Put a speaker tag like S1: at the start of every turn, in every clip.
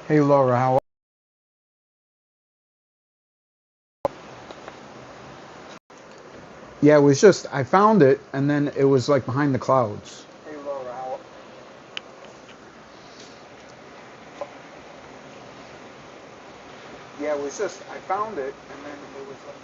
S1: Hey Laura, how? Yeah, it was just I found it and then it was like behind the clouds. Hey Laura, how? Yeah, it was just I found it and then it was like.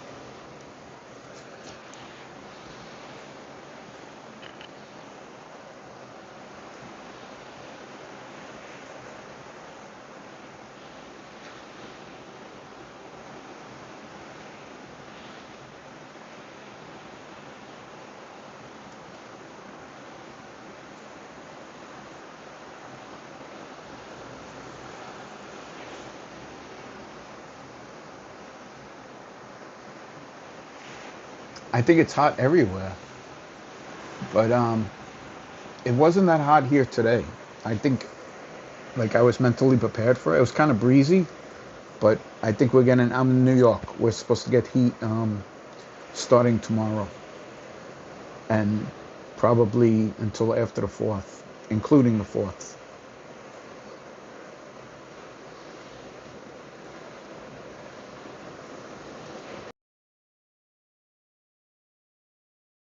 S1: I think it's hot everywhere, but it wasn't that hot here today. I think like I was mentally prepared for it. It was kind of breezy, but I think we're getting. I'm in New York. We're supposed to get heat starting tomorrow, and probably until after the fourth, including the fourth.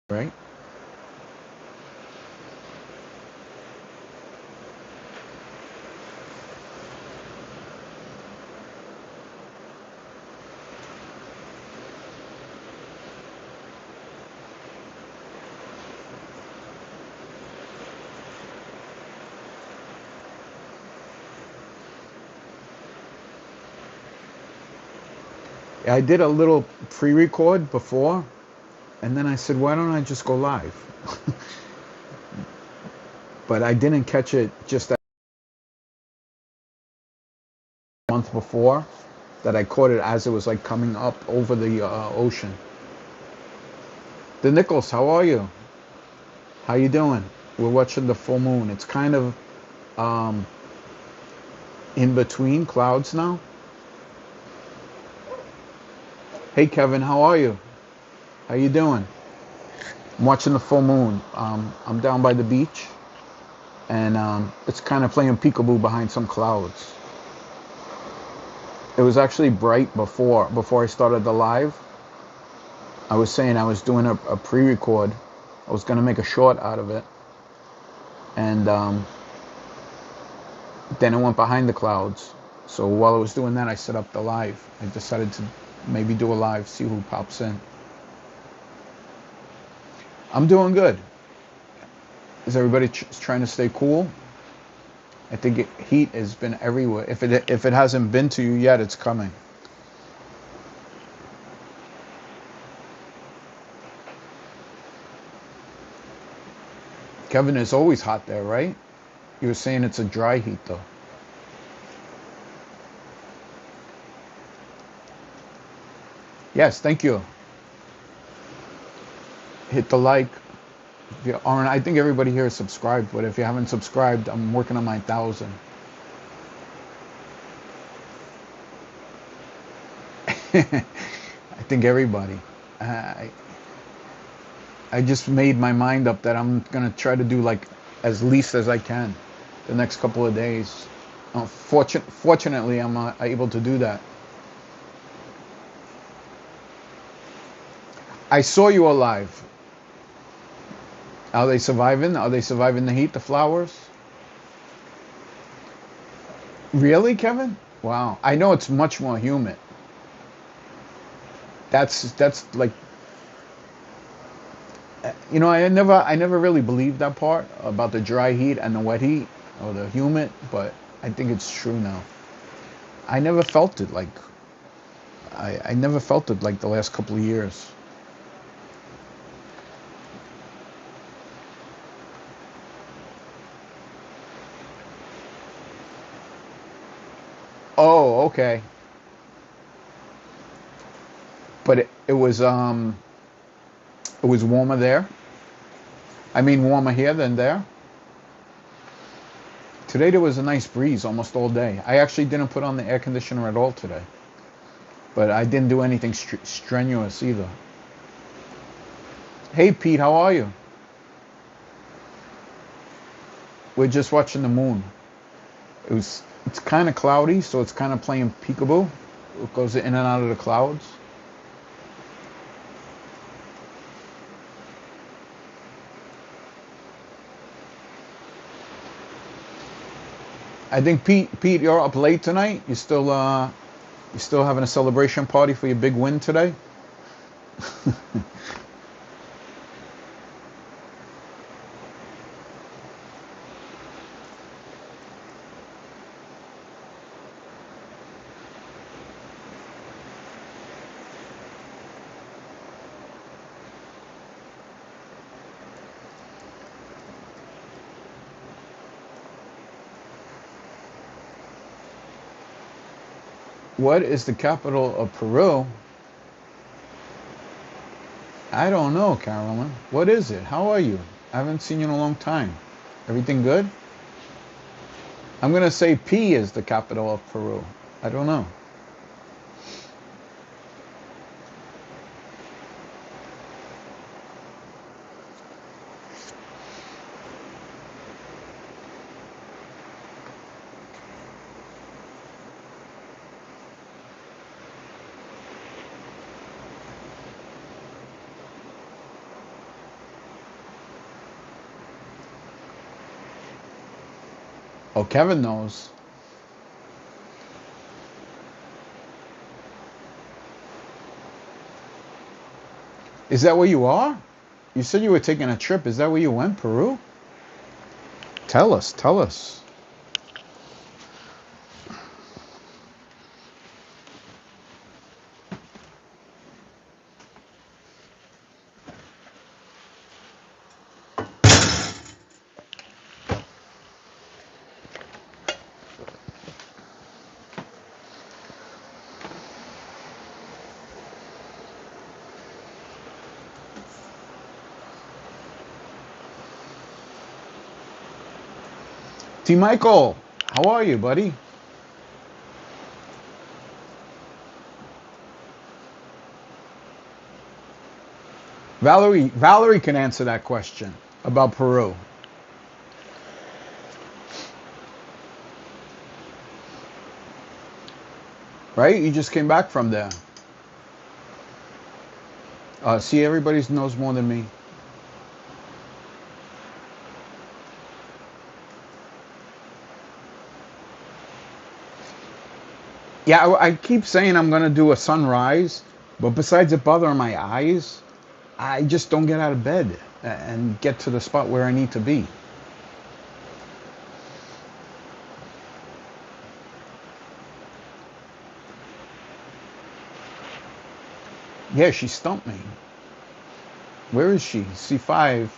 S1: Right? I did a little pre-record before, and then I said, why don't I just go live? But I didn't catch it just that month before. That I caught it as it was like coming up over the ocean. The Nichols, how are you? How you doing? We're watching the full moon. It's kind of um, in between clouds now. Hey Kevin, how are you? How you doing? I'm watching the full moon. I'm down by the beach, and it's kind of playing peekaboo behind some clouds. It was actually bright before I started the live. I was saying I was doing a pre-record. I was gonna make a short out of it, and then it went behind the clouds. So while I was doing that, I set up the live. I decided to maybe do a live, see who pops in. I'm doing good. Is everybody trying to stay cool? I think heat has been everywhere. If it hasn't been to you yet, it's coming. Kevin, it's always hot there, right? You were saying it's a dry heat though. Yes, thank you. Hit the like. If you aren't, I think everybody here is subscribed, but if you haven't subscribed, I'm working on my 1,000. I think everybody. I I just made my mind up that I'm gonna try to do like as least as I can the next couple of days. Fortunately, I'm able to do that. I saw you alive. Are they surviving? Are they surviving the heat? The flowers? Really, Kevin? Wow. I know it's much more humid. That's like I never really believed that part about the dry heat and the wet heat or the humid, but I think it's true now. I never felt it like I never felt it like the last couple of years. Oh, okay. But it was warmer there. I mean warmer here than there. Today there was a nice breeze almost all day. I actually didn't put on the air conditioner at all today, but I didn't do anything strenuous either. Hey Pete, how are you? We're just watching the moon. It's kind of cloudy, so it's kind of playing peekaboo. It goes in and out of the clouds. I think Pete, you're up late tonight. You still having a celebration party for your big win today? What is the capital of Peru? I don't know, Carolyn. What is it? How are you? I haven't seen you in a long time. Everything good? I'm going to say P is the capital of Peru. I don't know. Oh, Kevin knows. Is that where you are? You said you were taking a trip. Is that where you went, Peru? Tell us, tell us. T. Michael, how are you, buddy? Valerie can answer that question about Peru. Right? You just came back from there. See, everybody knows more than me. Yeah, I keep saying I'm gonna do a sunrise, but besides it bothering my eyes, I just don't get out of bed and get to the spot where I need to be. Yeah, she stumped me. Where is she? C5.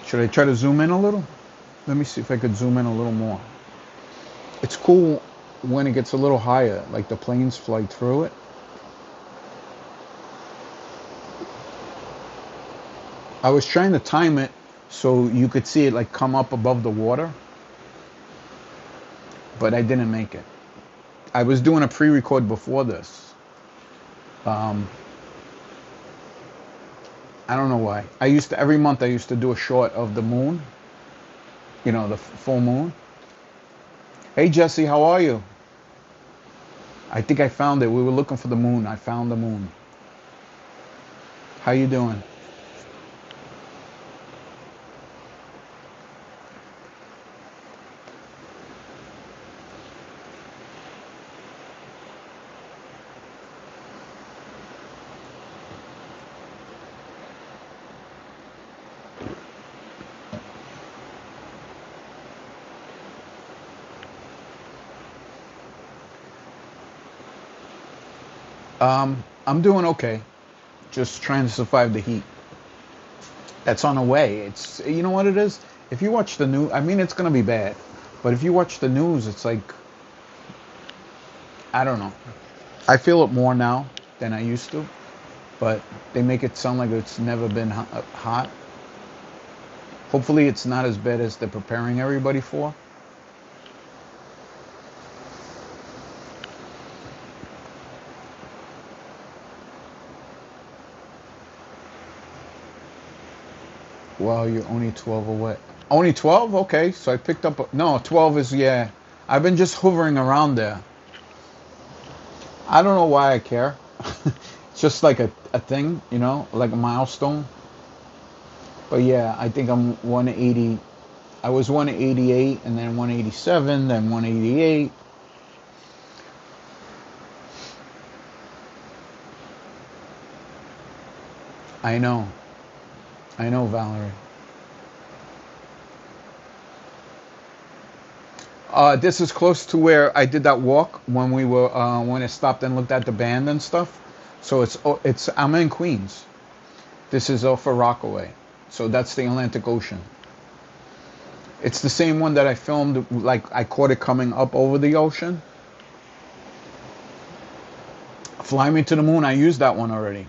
S1: Should I try to zoom in a little? Let me see if I could zoom in a little more. It's cool when it gets a little higher, like the planes fly through it. I was trying to time it so you could see it like come up above the water, but I didn't make it. I was doing a pre-record before this. I don't know why. Every month I used to do a short of the moon, the full moon. Hey Jesse, how are you? I think I found it. We were looking for the moon. I found the moon. How you doing? I'm doing okay. Just trying to survive the heat. That's on the way. You know what it is? If you watch the news, I mean, it's gonna be bad. But if you watch the news, it's like, I don't know. I feel it more now than I used to. But they make it sound like it's never been hot. Hopefully it's not as bad as they're preparing everybody for. Well, you're only 12 away. Only 12? Okay, so I picked up. No, 12 is, yeah. I've been just hovering around there. I don't know why I care. It's just like a thing, like a milestone. But yeah, I think I'm 180. I was 188 and then 187, then 188. I know. I know, Valerie. This is close to where I did that walk when we were when I stopped and looked at the band and stuff. So it's I'm in Queens. This is off of Rockaway. So that's the Atlantic Ocean. It's the same one that I filmed, like I caught it coming up over the ocean. Fly Me to the Moon, I used that one already.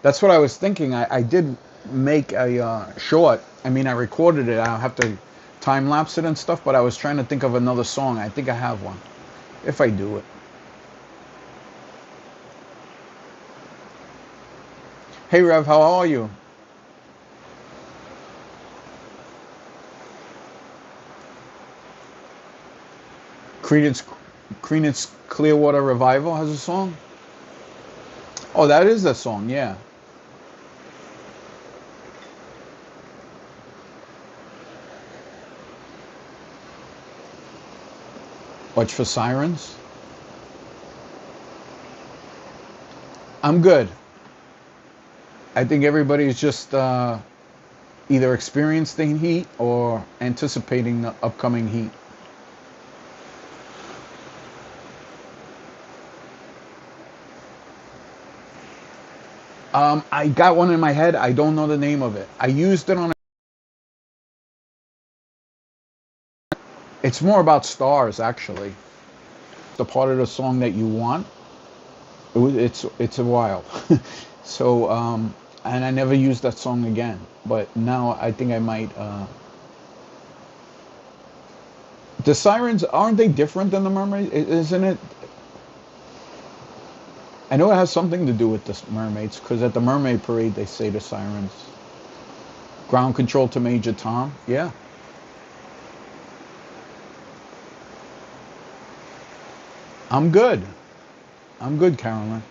S1: That's what I was thinking. I did make a short. I mean, I recorded it. I'll have to time lapse it and stuff, but I was trying to think of another song. I think I have one, if I do it. Hey Rev, how are you? Credence, Credence Clearwater Revival has a song. Oh, that is a song, yeah. Watch for Sirens. I'm good. I think everybody's just either experiencing heat or anticipating the upcoming heat. I got one in my head. I don't know the name of it. I used it on. It's more about stars, actually. The part of the song that you want. It's a while. So and I never used that song again. But now I think I might. The sirens, aren't they different than the mermaids? Isn't it? I know it has something to do with the mermaids because at the mermaid parade they say the sirens. Ground control to Major Tom. Yeah. I'm good. I'm good, Carolyn.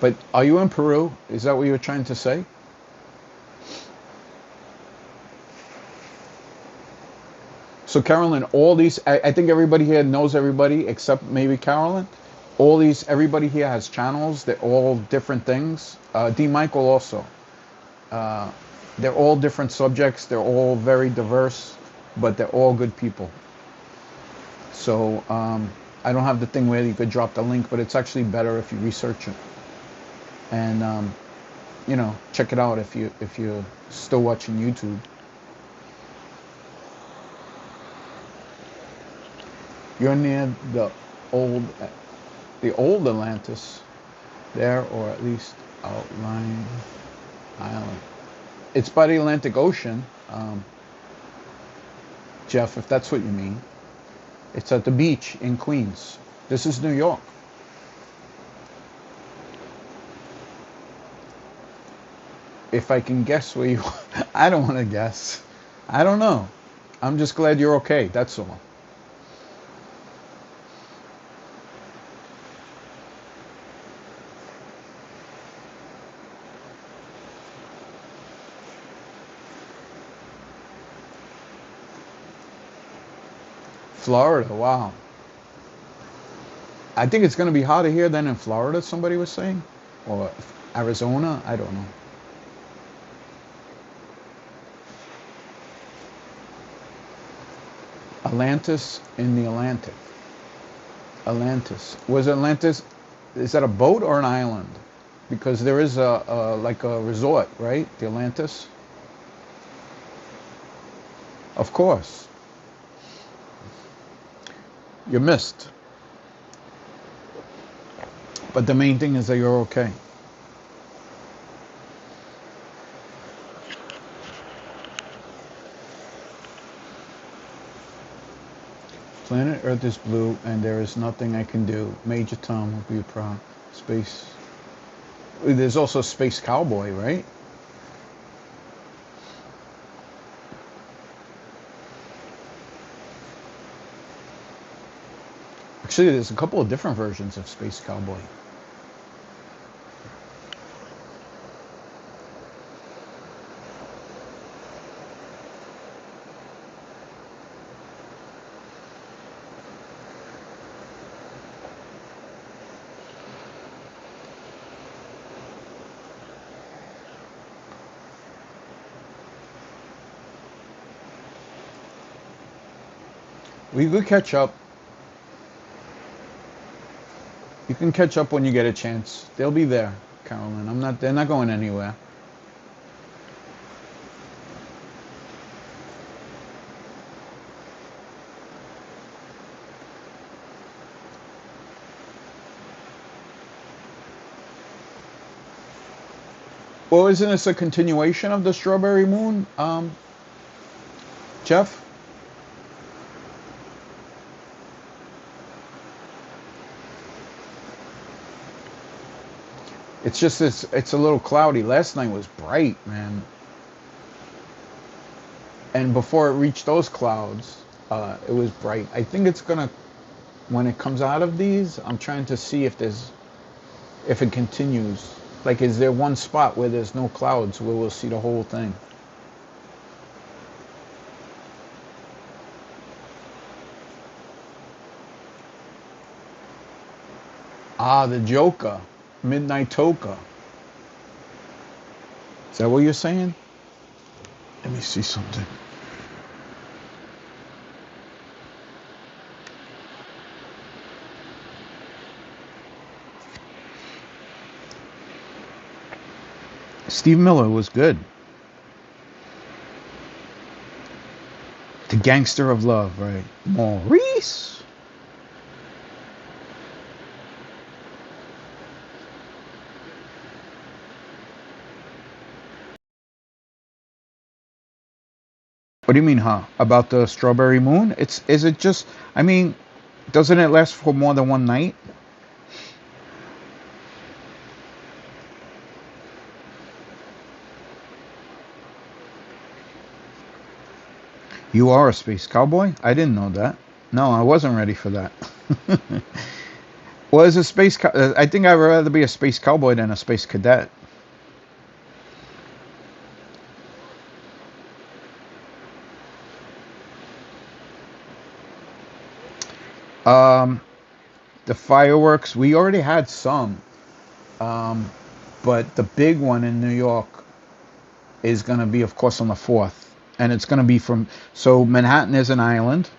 S1: But are you in Peru? Is that what you were trying to say? So, Carolyn, all these, I think everybody here knows everybody except maybe Carolyn. All these, everybody here has channels. They're all different things. D. Michael also. Uh, they're all different subjects. They're all very diverse, but they're all good people. So, I don't have the thing where you could drop the link, but it's actually better if you research it and check it out if you're still watching YouTube. You're near old the old Atlantis there, or at least outlying island. It's by the Atlantic Ocean, Jeff, if that's what you mean. It's at the beach in Queens. This is New York. If I can guess where you I don't want to guess. I don't know. I'm just glad you're okay. That's all. Florida, wow. I think it's going to be hotter here than in Florida, somebody was saying. Or Arizona, I don't know. Atlantis in the Atlantic. Atlantis. Was Atlantis, is that a boat or an island? Because there is like a resort, right? The Atlantis. Of course. You missed. But the main thing is that you're okay. Planet Earth is blue and there is nothing I can do. Major Tom will be proud. Space. There's also Space Cowboy, right? Actually, there's a couple of different versions of Space Cowboy. We could catch up. You can catch up when you get a chance. They'll be there, Carolyn. I'm not. They're not going anywhere. Well, isn't this a continuation of the Strawberry Moon, Jeff? It's just it's a little cloudy. Last night was bright, man. And before it reached those clouds, it was bright. I think it's gonna when it comes out of these. I'm trying to see if it continues. Like, is there one spot where there's no clouds where we'll see the whole thing? Ah, the Joker, Midnight Toka. Is that what you're saying? Let me see something. Steve Miller was good. The Gangster of Love, right? Maurice. What do you mean, huh? About the Strawberry Moon? Is it just? I mean, doesn't it last for more than one night? You are a space cowboy? I didn't know that. No, I wasn't ready for that. Well, as a I think I'd rather be a space cowboy than a space cadet. Um, the fireworks, we already had some, um, but the big one in New York is going to be, of course, on the 4th. And it's going to be so Manhattan is an island,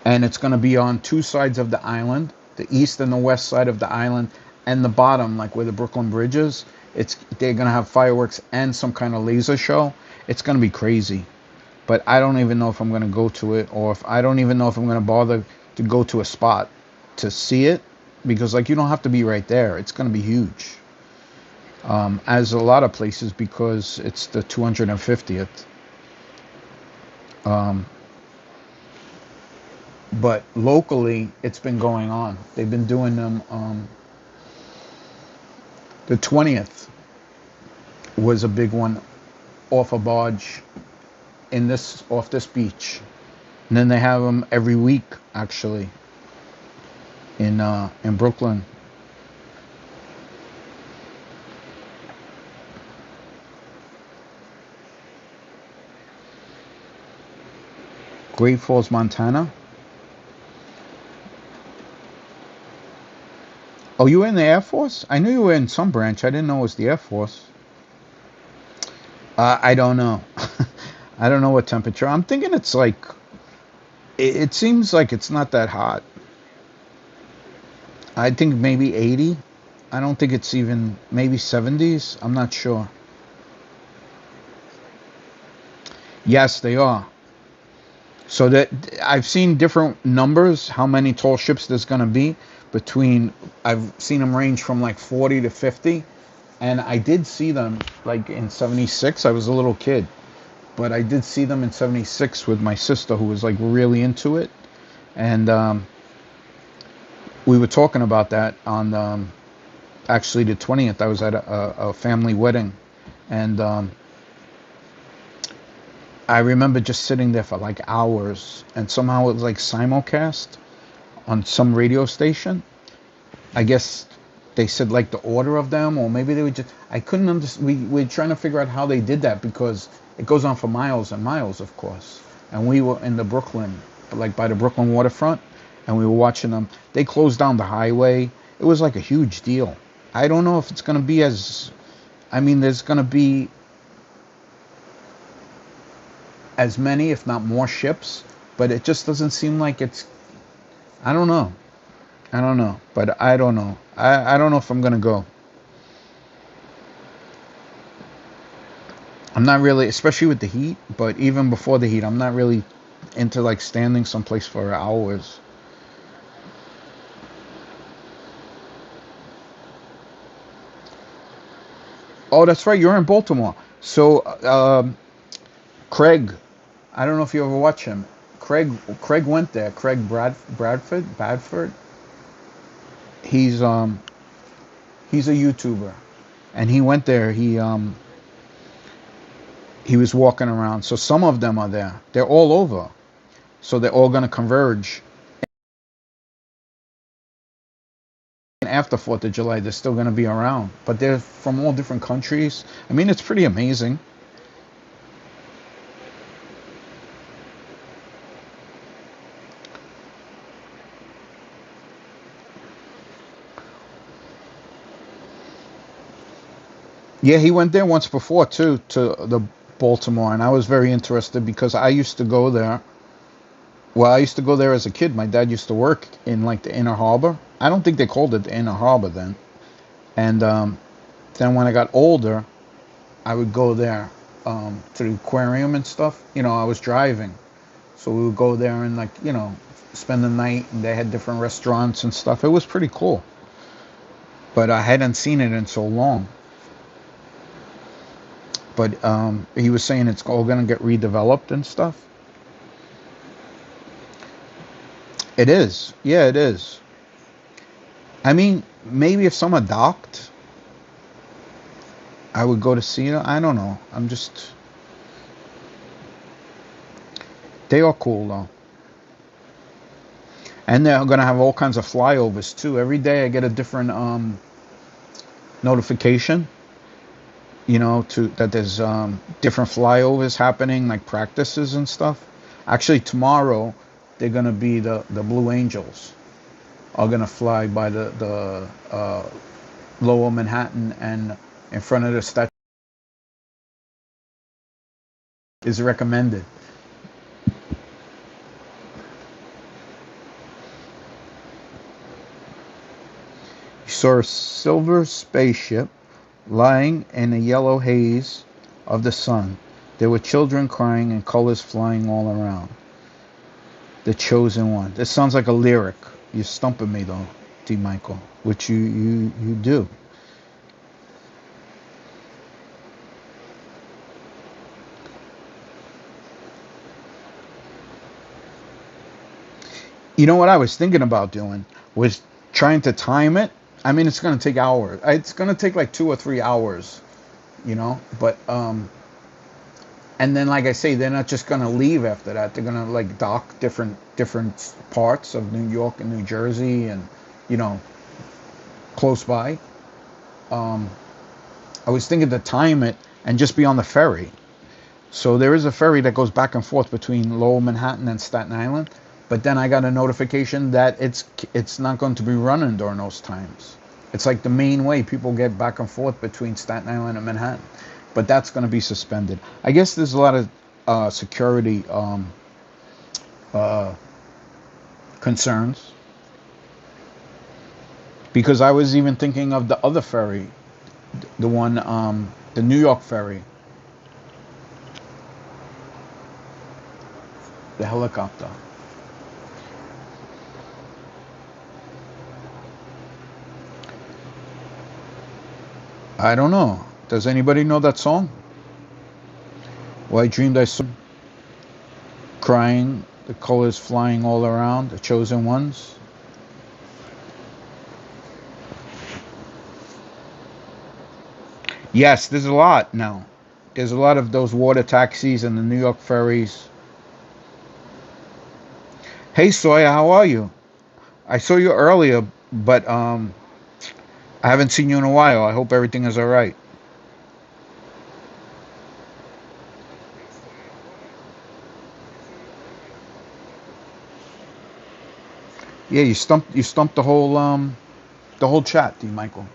S1: and it's going to be on two sides of the island, the east and the west side of the island, and the bottom, like where the Brooklyn Bridge is. They're going to have fireworks and some kind of laser show. It's going to be crazy. But I don't even know if I'm going to go to it, or if I don't even know if I'm going to bother to go to a spot to see it, because like you don't have to be right there. It's going to be huge, as a lot of places, because it's the 250th. Um, but locally, it's been going on. They've been doing them. The 20th was a big one off a barge off this beach, and then they have them every week actually in Brooklyn. Great Falls, Montana. Oh, you were in the Air Force? I knew you were in some branch. I didn't know it was the Air Force. I don't know. I don't know what temperature. I'm thinking it's like. It seems like it's not that hot. I think maybe 80. I don't think it's even maybe 70s. I'm not sure. Yes, they are. So that I've seen different numbers, how many tall ships there's going to be I've seen them range from like 40 to 50. And I did see them like in 76. I was a little kid, but I did see them in 76 with my sister who was like really into it. And we were talking about that on actually the 20th. I was at a family wedding, and I remember just sitting there for like hours, and somehow it was like simulcast on some radio station. I guess they said like the order of them, or maybe they would just. I couldn't understand. We're trying to figure out how they did that because it goes on for miles and miles, of course. And we were in the Brooklyn, like by the Brooklyn waterfront, and we were watching them. They closed down the highway. It was like a huge deal. I don't know if it's going to be as. I mean, there's going to be as many, if not more, ships, but it just doesn't seem like it's. I don't know. I don't know, but I don't know. I don't know if I'm gonna go. I'm not really, especially with the heat, but even before the heat, I'm not really into like standing someplace for hours. Oh, that's right, you're in Baltimore. So, Craig, I don't know if you ever watch him. Craig went there. Bradford. He's he's a YouTuber, and he went there. He was walking around. So some of them are there. They're all over. So they're all going to converge. And after 4th of July, they're still going to be around. But they're from all different countries. I mean, it's pretty amazing. Yeah, he went there once before too, to the Baltimore, and I was very interested because I used to go there. Well, I used to go there as a kid. My dad used to work in like the Inner Harbor. I don't think they called it the Inner Harbor then. And then when I got older, I would go there to the aquarium and stuff. You know, I was driving, so we would go there and like spend the night. And they had different restaurants and stuff. It was pretty cool. But I hadn't seen it in so long. But he was saying it's all gonna get redeveloped and stuff. It is, yeah, it is. I mean, maybe if someone docked, I would go to see it. I don't know. They are cool though, and they're gonna have all kinds of flyovers too. Every day I get a different notification. To that there's different flyovers happening, like practices and stuff. Actually, tomorrow they're gonna be the Blue Angels are gonna fly by the Lower Manhattan, and in front of the statue is recommended. You saw a silver spaceship lying in the yellow haze of the sun. There were children crying and colors flying all around. The chosen one. This sounds like a lyric. You're stumping me though, D. Michael, which you do. You know what I was thinking about doing was trying to time it. I mean, it's going to take hours. It's going to take like 2 or 3 hours, But and then, like I say, they're not just going to leave after that. They're going to like dock different parts of New York and New Jersey, and you know, close by. Um, I was thinking to time it and just be on the ferry. So there is a ferry that goes back and forth between Lower Manhattan and Staten Island. But then I got a notification that it's not going to be running during those times. It's like the main way people get back and forth between Staten Island and Manhattan. But that's going to be suspended. I guess there's a lot of security uh, concerns. Because I was even thinking of the other ferry, the one, the New York ferry, the helicopter. I don't know. Does anybody know that song? Well, I dreamed I saw crying, the colors flying all around, the chosen ones. Yes, there's a lot now. There's a lot of those water taxis and the New York ferries. Hey, Sawyer, how are you? I saw you earlier, but I haven't seen you in a while. I hope everything is all right. Yeah, you stumped the whole chat, D. Michael.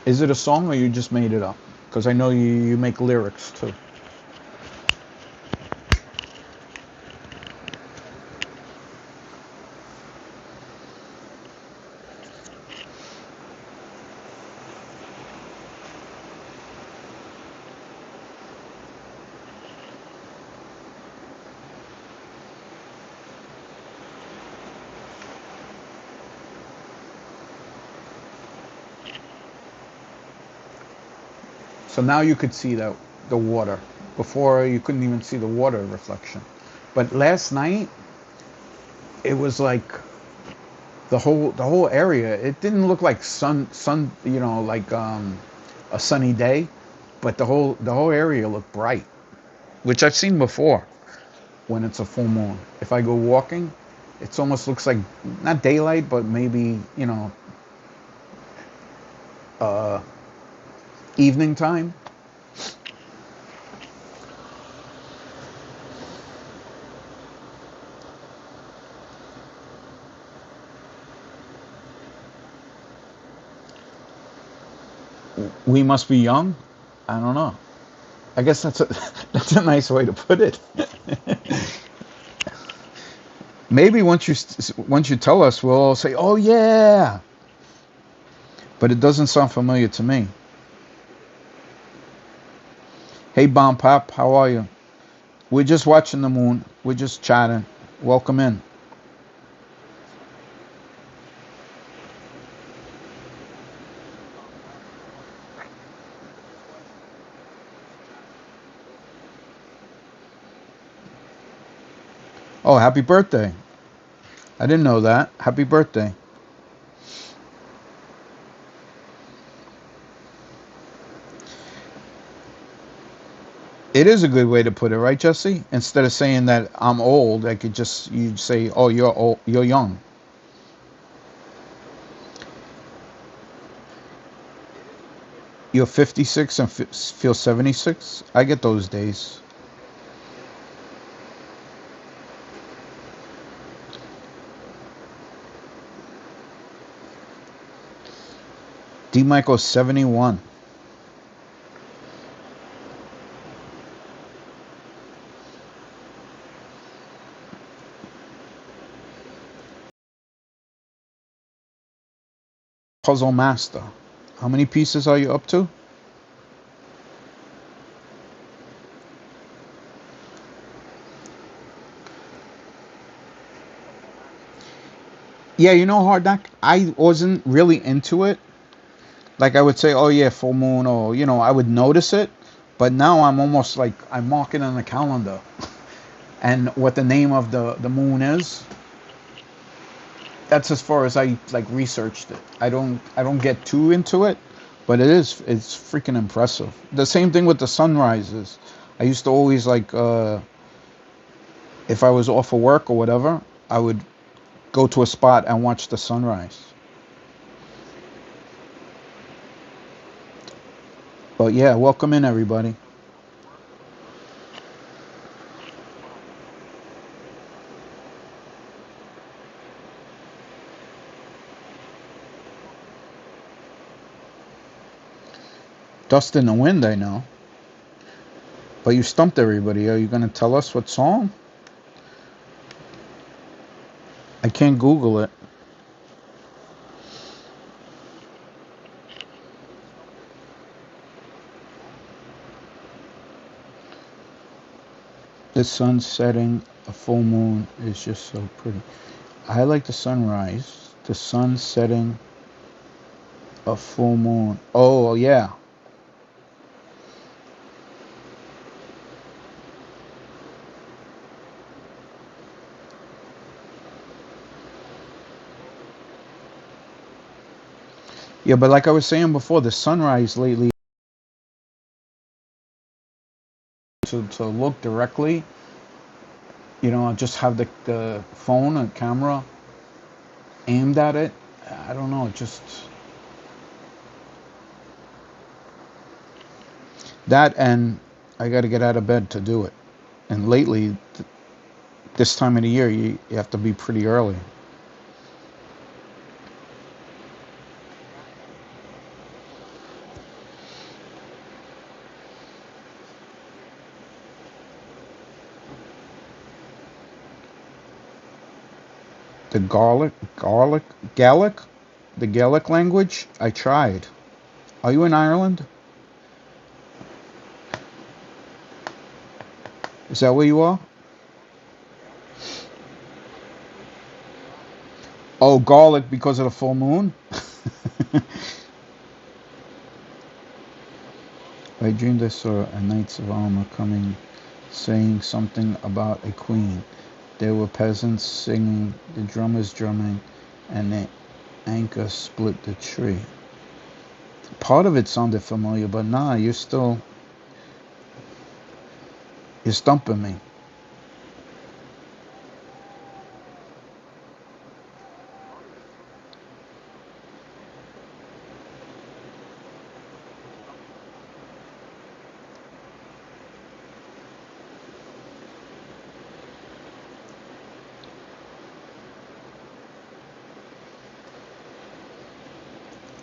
S1: Is it a song or you just made it up? Because I know you make lyrics too. So now you could see the water. Before you couldn't even see the water reflection. But last night it was like the whole area. It didn't look like sun like a sunny day, but the whole area looked bright, which I've seen before when it's a full moon. If I go walking, it almost looks like not daylight, but maybe uh, evening time. We must be young. I don't know. I guess that's a that's a nice way to put it. Maybe once you tell us, we'll all say, "Oh yeah," but it doesn't sound familiar to me. Hey, Bomb Pop, how are you? We're just watching the moon. We're just chatting. Welcome in. Oh, happy birthday! I didn't know that. Happy birthday. It is a good way to put it, right, Jesse? Instead of saying that I'm old, I could just you say, "Oh, you're old. You're young." You're 56 and feel 76. I get those days. D. Michael 71. Puzzle Master. How many pieces are you up to? Yeah, Hard Knock. I wasn't really into it. Like I would say, oh yeah, full moon, or I would notice it. But now I'm almost like I mark it on the calendar, and what the name of the moon is. That's as far as I like researched it. I don't get too into it, but it's freaking impressive. The same thing with the sunrises. I used to always like if I was off of work or whatever, I would go to a spot and watch the sunrise. But yeah, welcome in everybody. Dust in the Wind, I know. But you stumped everybody. Are you going to tell us what song? I can't Google it. The sun setting, a full moon is just so pretty. I like the sunrise. The sun setting, a full moon. Oh, yeah. Yeah, but like I was saying before, the sunrise lately, to look directly, just have the phone and camera aimed at it. I don't know. Just that, and I got to get out of bed to do it. And lately, this time of the year, you have to be pretty early. The Gaelic, the Gaelic language. I tried. Are you in Ireland? Is that where you are? Oh, Gaelic because of the full moon. I dreamed I saw a knights of armor coming, saying something about a queen. There were peasants singing, the drummers drumming, and the anchor split the tree. Part of it sounded familiar, but nah, you're stumping me.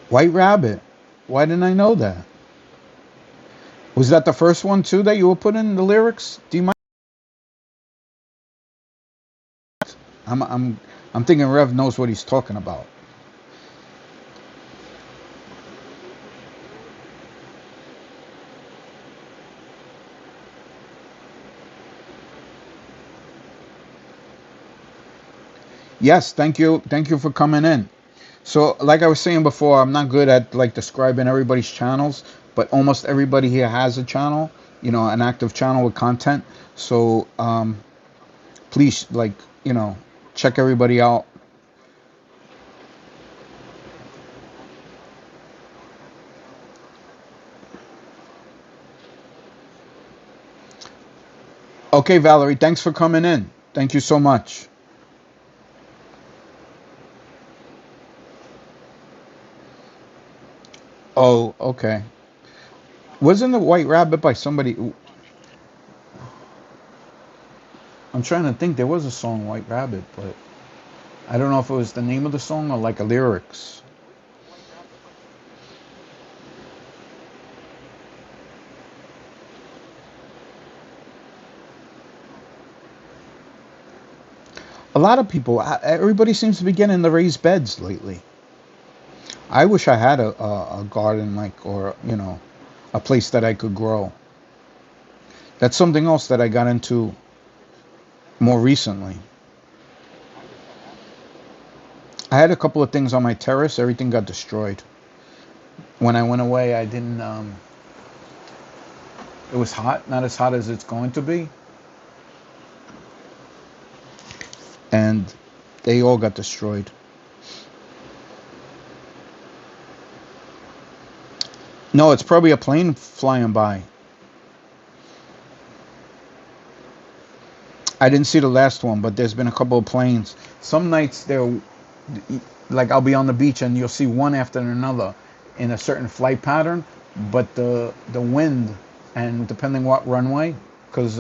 S1: White Rabbit. Why didn't I know that? Was that the first one too that you were putting in the lyrics? Do you mind? I'm I'm I'm thinking Rev knows what he's talking about. Yes, thank you for coming in. So, like I was saying before, I'm not good at like describing everybody's channels, but almost everybody here has a channel, an active channel with content. So, please, like, check everybody out. Okay, Valerie, thanks for coming in. Thank you so much. Oh, okay. Wasn't the White Rabbit by somebody? I'm trying to think. There was a song White Rabbit, but I don't know if it was the name of the song or like a lyrics. A lot of people, everybody seems to be getting the raised beds lately. I wish I had a garden like, or, a place that I could grow. That's something else that I got into more recently. I had a couple of things on my terrace. Everything got destroyed. When I went away, I didn't. It was hot, not as hot as it's going to be, and they all got destroyed. No, it's probably a plane flying by. I didn't see the last one, but there's been a couple of planes. Some nights they're like I'll be on the beach and you'll see one after another in a certain flight pattern, but the wind and depending what runway, because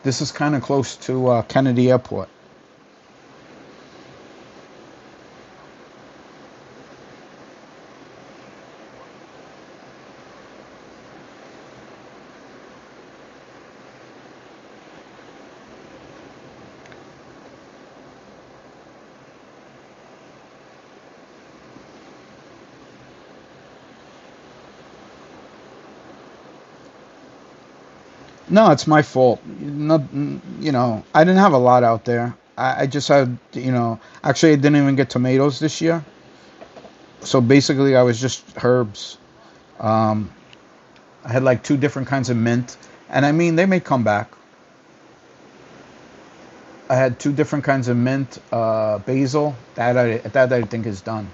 S1: this is kind of close to Kennedy Airport. No, it's my fault. Not, I didn't have a lot out there. I just had, actually, I didn't even get tomatoes this year. So basically, I was just herbs. Um, I had like two different kinds of mint, and I mean, they may come back. I had two different kinds of mint, basil. That I think is done.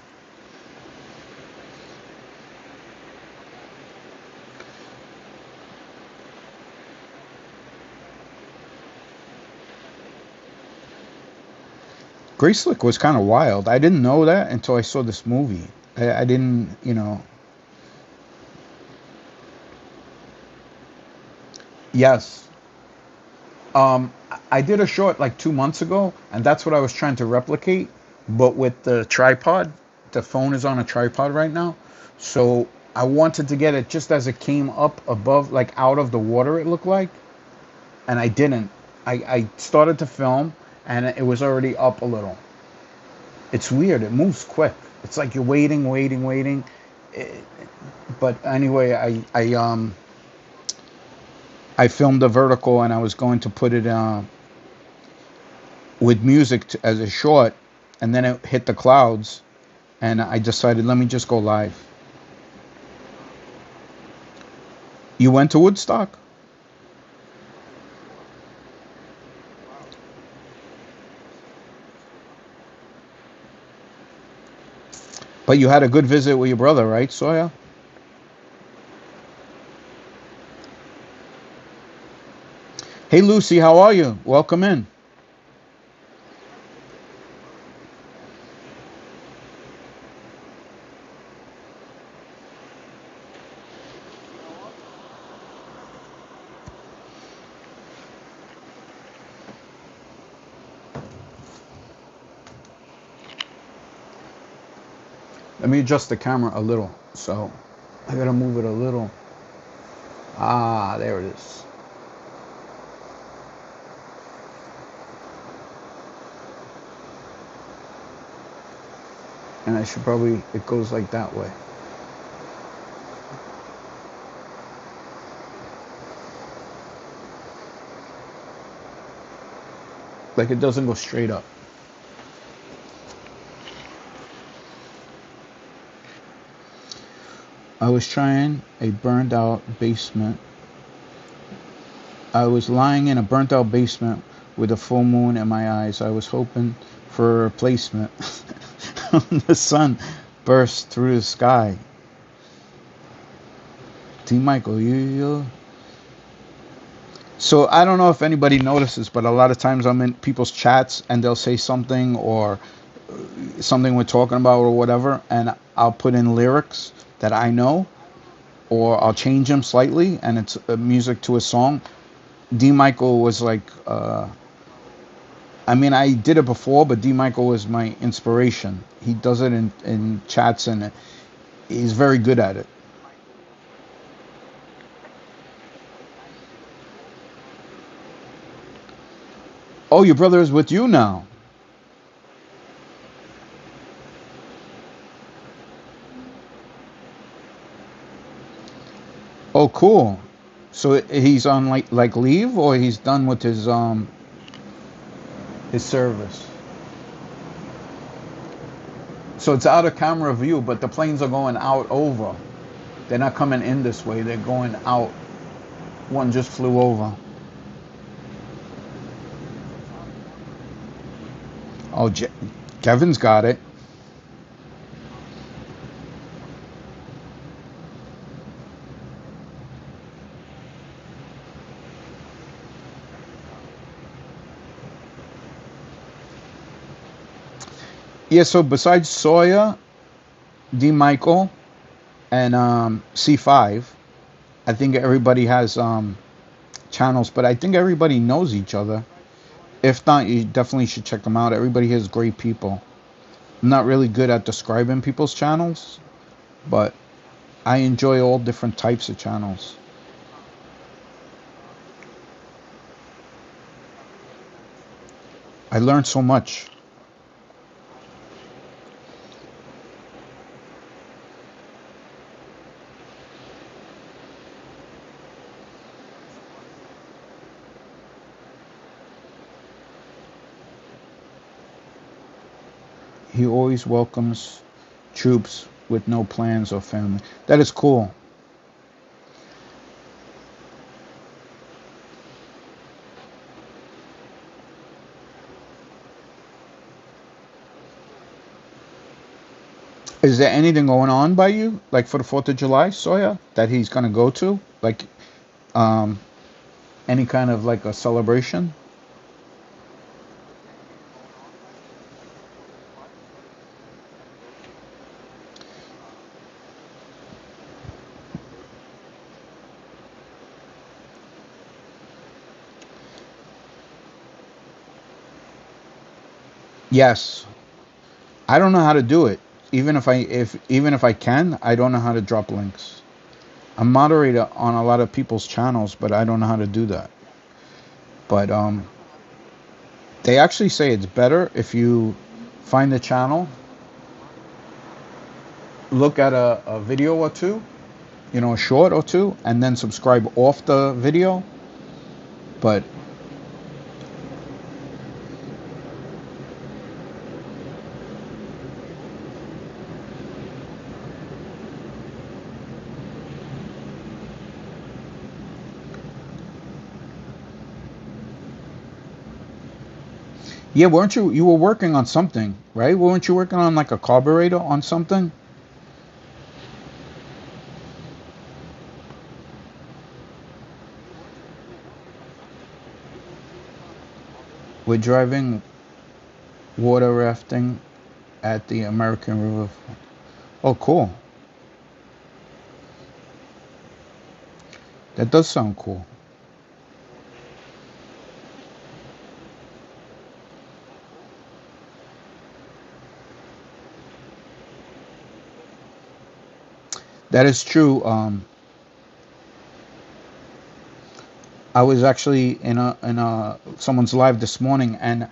S1: Grace was kind of wild. I didn't know that until I saw this movie. I didn't, you know. Yes. I did a short like 2 months ago, and that's what I was trying to replicate, but with the tripod. The phone is on a tripod right now, so I wanted to get it just as it came up above, like out of the water. It looked like, and I didn't. I started to film, and it was already up a little. It's weird. It moves quick. It's like you're waiting, waiting, waiting. It, but anyway, I filmed a vertical, and I was going to put it with music as a short, and then it hit the clouds, and I decided let me just go live. You went to Woodstock, but you had a good visit with your brother, right, Sawyer? Hey, Lucy, how are you? Welcome in. Let me adjust the camera a little. So I gotta move it a little. Ah, there it is. And I should probably, it goes like that way. Like it doesn't go straight up. I was trying a burned out basement. I was lying in a burnt out basement with a full moon in my eyes. I was hoping for a replacement. The sun burst through the sky. T. Michael, you. So I don't know if anybody notices, but a lot of times I'm in people's chats and they'll say something or something we're talking about or whatever, and I'll put in lyrics that I know, or I'll change them slightly, and it's music to a song. D. Michael was like, I mean, I did it before, but D. Michael was my inspiration. He does it in chats, and he's very good at it. Oh, your brother is with you now. Oh, cool. So he's on like leave, or he's done with his service. So it's out of camera view, but the planes are going out over. They're not coming in this way. They're going out. One just flew over. Oh, Kevin's got it. Yeah. So besides Sawyer, D. Michael, and C5, I think everybody has channels, but I think everybody knows each other. If not, you definitely should check them out. Everybody has great people. I'm not really good at describing people's channels, but I enjoy all different types of channels. I learned so much. He always welcomes troops with no plans or family. That is cool. Is there anything going on by you, like for the 4th of July, Sawyer, that he's gonna go to? Like um, any kind of like a celebration? Yes, I don't know how to do it. Even if I can, I don't know how to drop links. I'm moderator on a lot of people's channels, but I don't know how to do that. But they actually say it's better if you find the channel, look at a video or two, a short or two, and then subscribe off the video. But yeah, weren't you were working on something, right? Weren't you working on like a carburetor on something? We're driving water rafting at the American River. Oh, cool. That does sound cool. That is true. I was actually in a someone's live this morning, and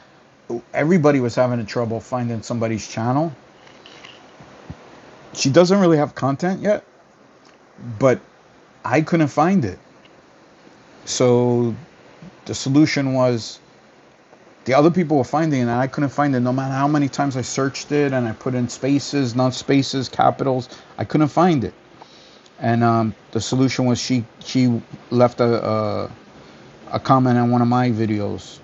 S1: everybody was having trouble finding somebody's channel. She doesn't really have content yet, but I couldn't find it. So the solution was the other people were finding it, and I couldn't find it. No matter how many times I searched it, and I put in spaces, not spaces, capitals, I couldn't find it. And the solution was she left a comment on one of my videos.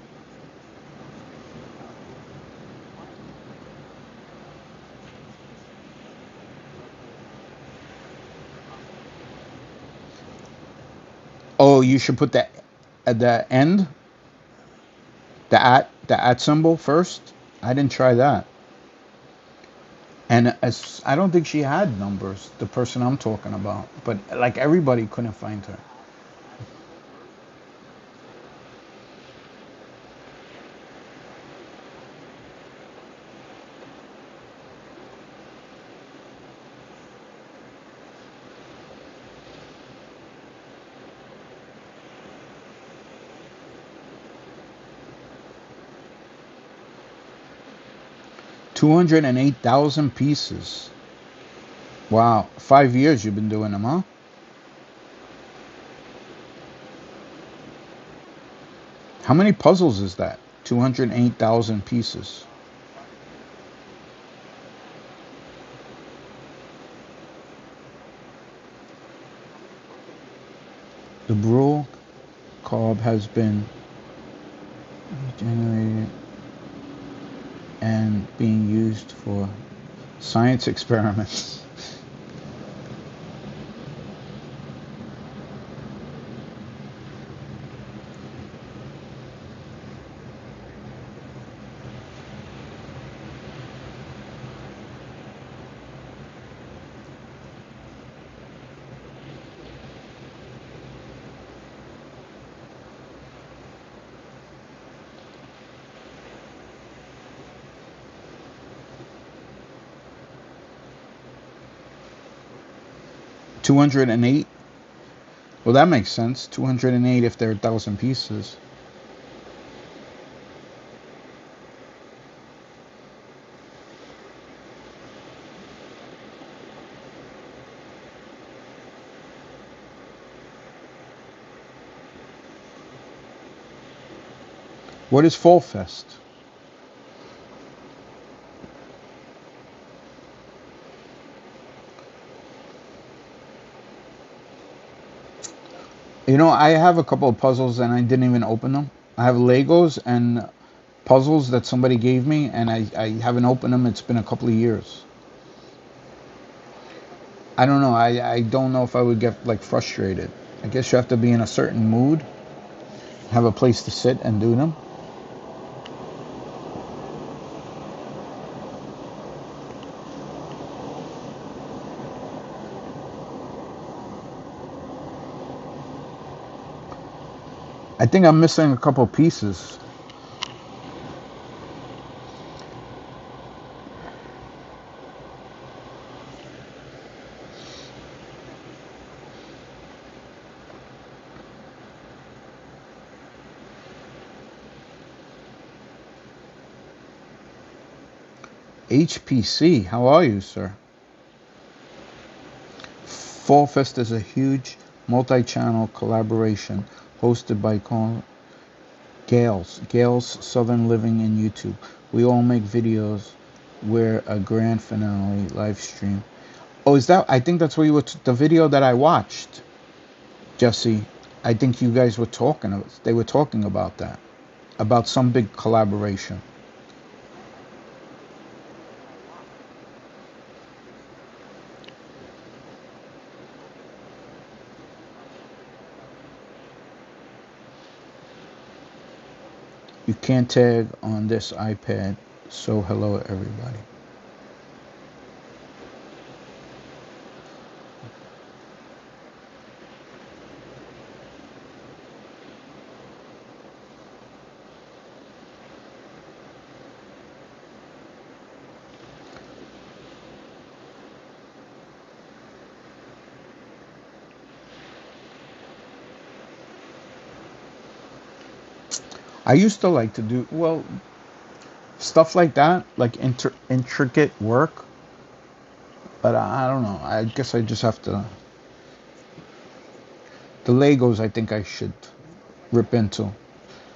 S1: Oh, you should put that at the end, the at symbol first. I didn't try that. And as I don't think she had numbers, the person I'm talking about, but like everybody couldn't find her. 208,000 pieces. Wow, 5 years you've been doing them, huh? How many puzzles is that? 208,000 pieces. The Brule carb has been generated and being used for science experiments. $208. Well, that makes sense. 208 if they're 1,000 pieces. What is Fall Fest? I have a couple of puzzles and I didn't even open them. I have Legos and puzzles that somebody gave me, and I haven't opened them. It's been a couple of years. I don't know. I don't know if I would get like frustrated. I guess you have to be in a certain mood, have a place to sit and do them. I think I'm missing a couple pieces. HPC, how are you, sir? Fall Fest is a huge multi-channel collaboration hosted by Gales Southern Living and YouTube. We all make videos where a grand finale live stream. Oh, is that? I think that's where you were. The video that I watched, Jesse. I think you guys were talking. They were talking about that, about some big collaboration. You can't tag on this iPad. So hello everybody. I used to like to do stuff like that, like intricate work. But I don't know. I guess I just have to. The Legos, I think I should rip into.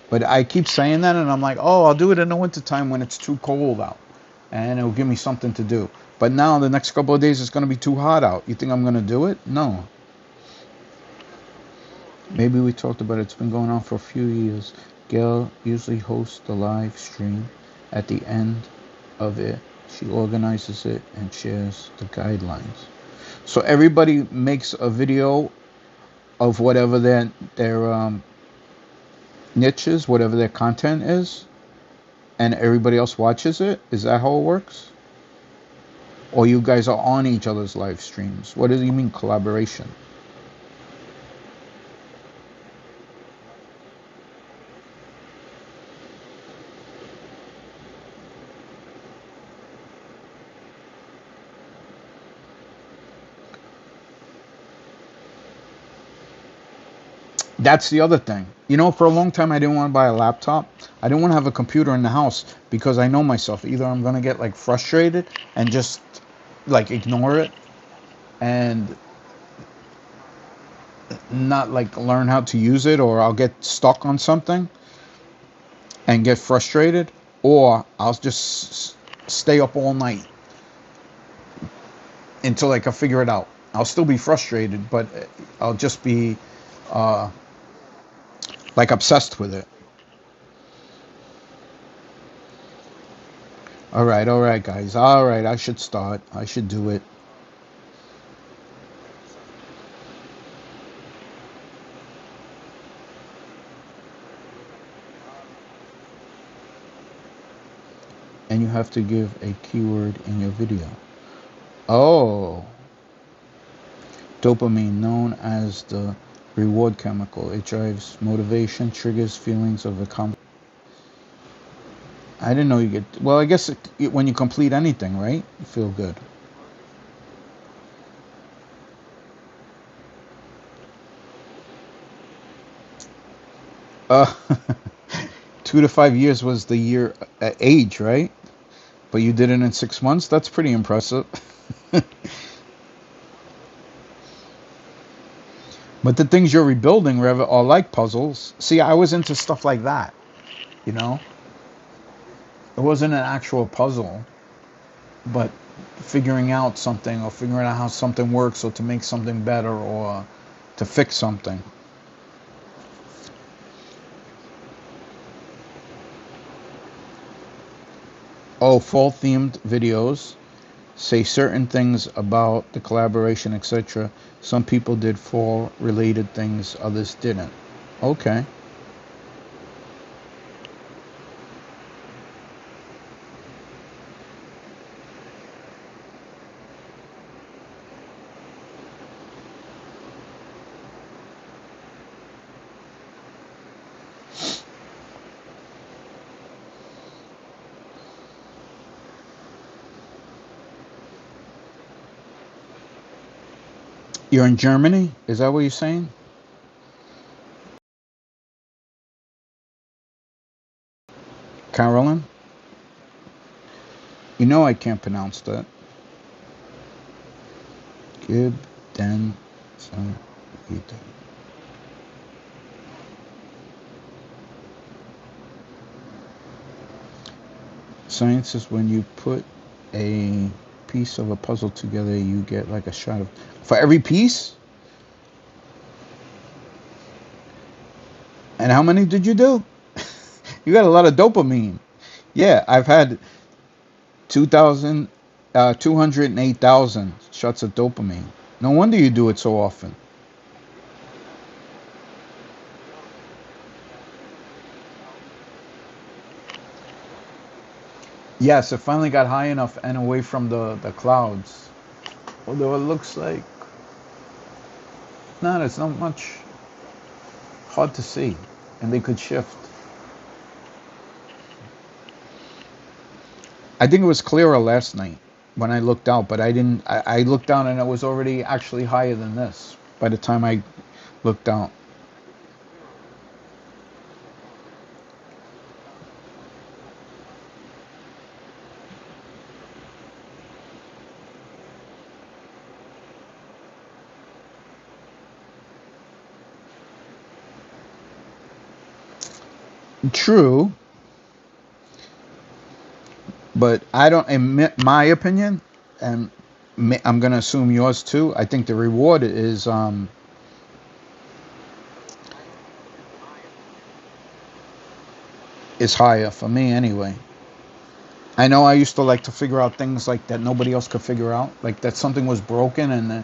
S1: But I keep saying that, and I'm like, oh, I'll do it in the wintertime when it's too cold out, and it'll give me something to do. But now the next couple of days it's going to be too hot out. You think I'm going to do it? No. Maybe we talked about it. It's been going on for a few years. Gail usually hosts the live stream. At the end of it, she organizes it and shares the guidelines. So everybody makes a video of whatever their niches, whatever their content is, and everybody else watches it. Is that how it works? Or you guys are on each other's live streams? What do you mean collaboration? That's the other thing. You know, for a long time, I didn't want to buy a laptop. I didn't want to have a computer in the house because I know myself. Either I'm going to get like frustrated and just like ignore it and not like learn how to use it, or I'll get stuck on something and get frustrated, or I'll just stay up all night until I can figure it out. I'll still be frustrated, but I'll just be uh, like obsessed with it. All right, guys. All right, I should start. I should do it. And you have to give a keyword in your video. Oh, dopamine, known as the reward chemical. It drives motivation, triggers feelings of accomplishment. I didn't know you get. Well, I guess when you complete anything, right? You feel good. Uh, 2 to 5 years was the year age, right? But you did it in 6 months. That's pretty impressive. But the things you're rebuilding, Rev, are like puzzles. See, I was into stuff like that. You know, it wasn't an actual puzzle, but figuring out something or figuring out how something works or to make something better or to fix something. Oh, fall themed videos say certain things about the collaboration, etc. Some people did fall related things, others didn't. Okay. You're in Germany? Is that what you're saying? Carolyn? You know I can't pronounce that. Gib den Vida. Science is when you put a piece of a puzzle together, you get like a shot of. For every piece? And how many did you do? You got a lot of dopamine. Yeah, I've had 2,000, 208,000 shots of dopamine. No wonder you do it so often. Yes, it finally got high enough and away from the clouds. Although it looks like no, it's not much. Hard to see, and they could shift. I think it was clearer last night when I looked out, but I didn't. I looked down and it was already actually higher than this by the time I looked out. True, but I don't. In my opinion, and I'm going to assume yours too. I think the reward is higher for me anyway. I know I used to like to figure out things like that nobody else could figure out, like that something was broken and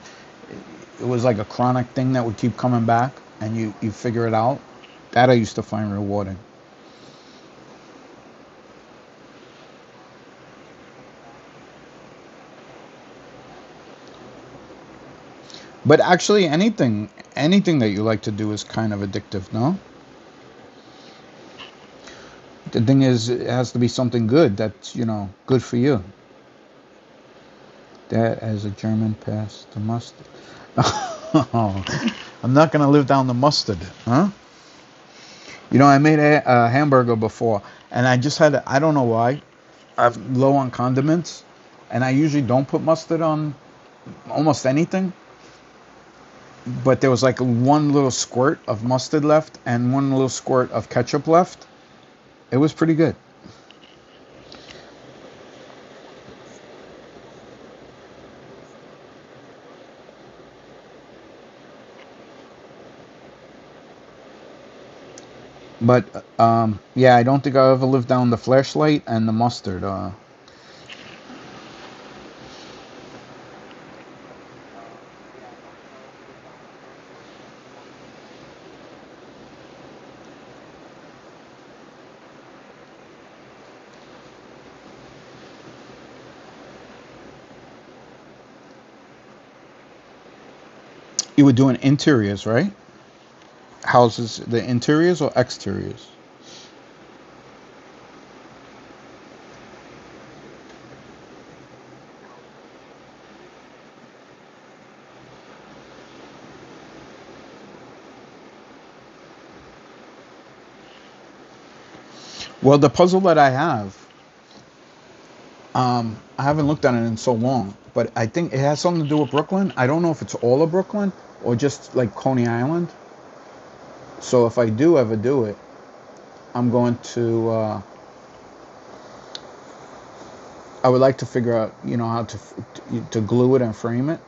S1: it was like a chronic thing that would keep coming back, and you figure it out. That I used to find rewarding. But actually, anything that you like to do is kind of addictive, no? The thing is, it has to be something good that's good for you. That as a German past the mustard. Oh, I'm not gonna live down the mustard, huh? I made a hamburger before, and I just had I don't know why. I'm low on condiments, and I usually don't put mustard on almost anything. But there was like one little squirt of mustard left and one little squirt of ketchup left. It was pretty good. But yeah, I don't think I'll ever live down the flashlight and the mustard. You were doing interiors, right? Houses, the interiors or exteriors? Well, the puzzle that I have, I haven't looked at it in so long, but I think it has something to do with Brooklyn. I don't know if it's all of Brooklyn or just like Coney Island. So if I do ever do it, I'm going to. I would like to figure out, how to glue it and frame it.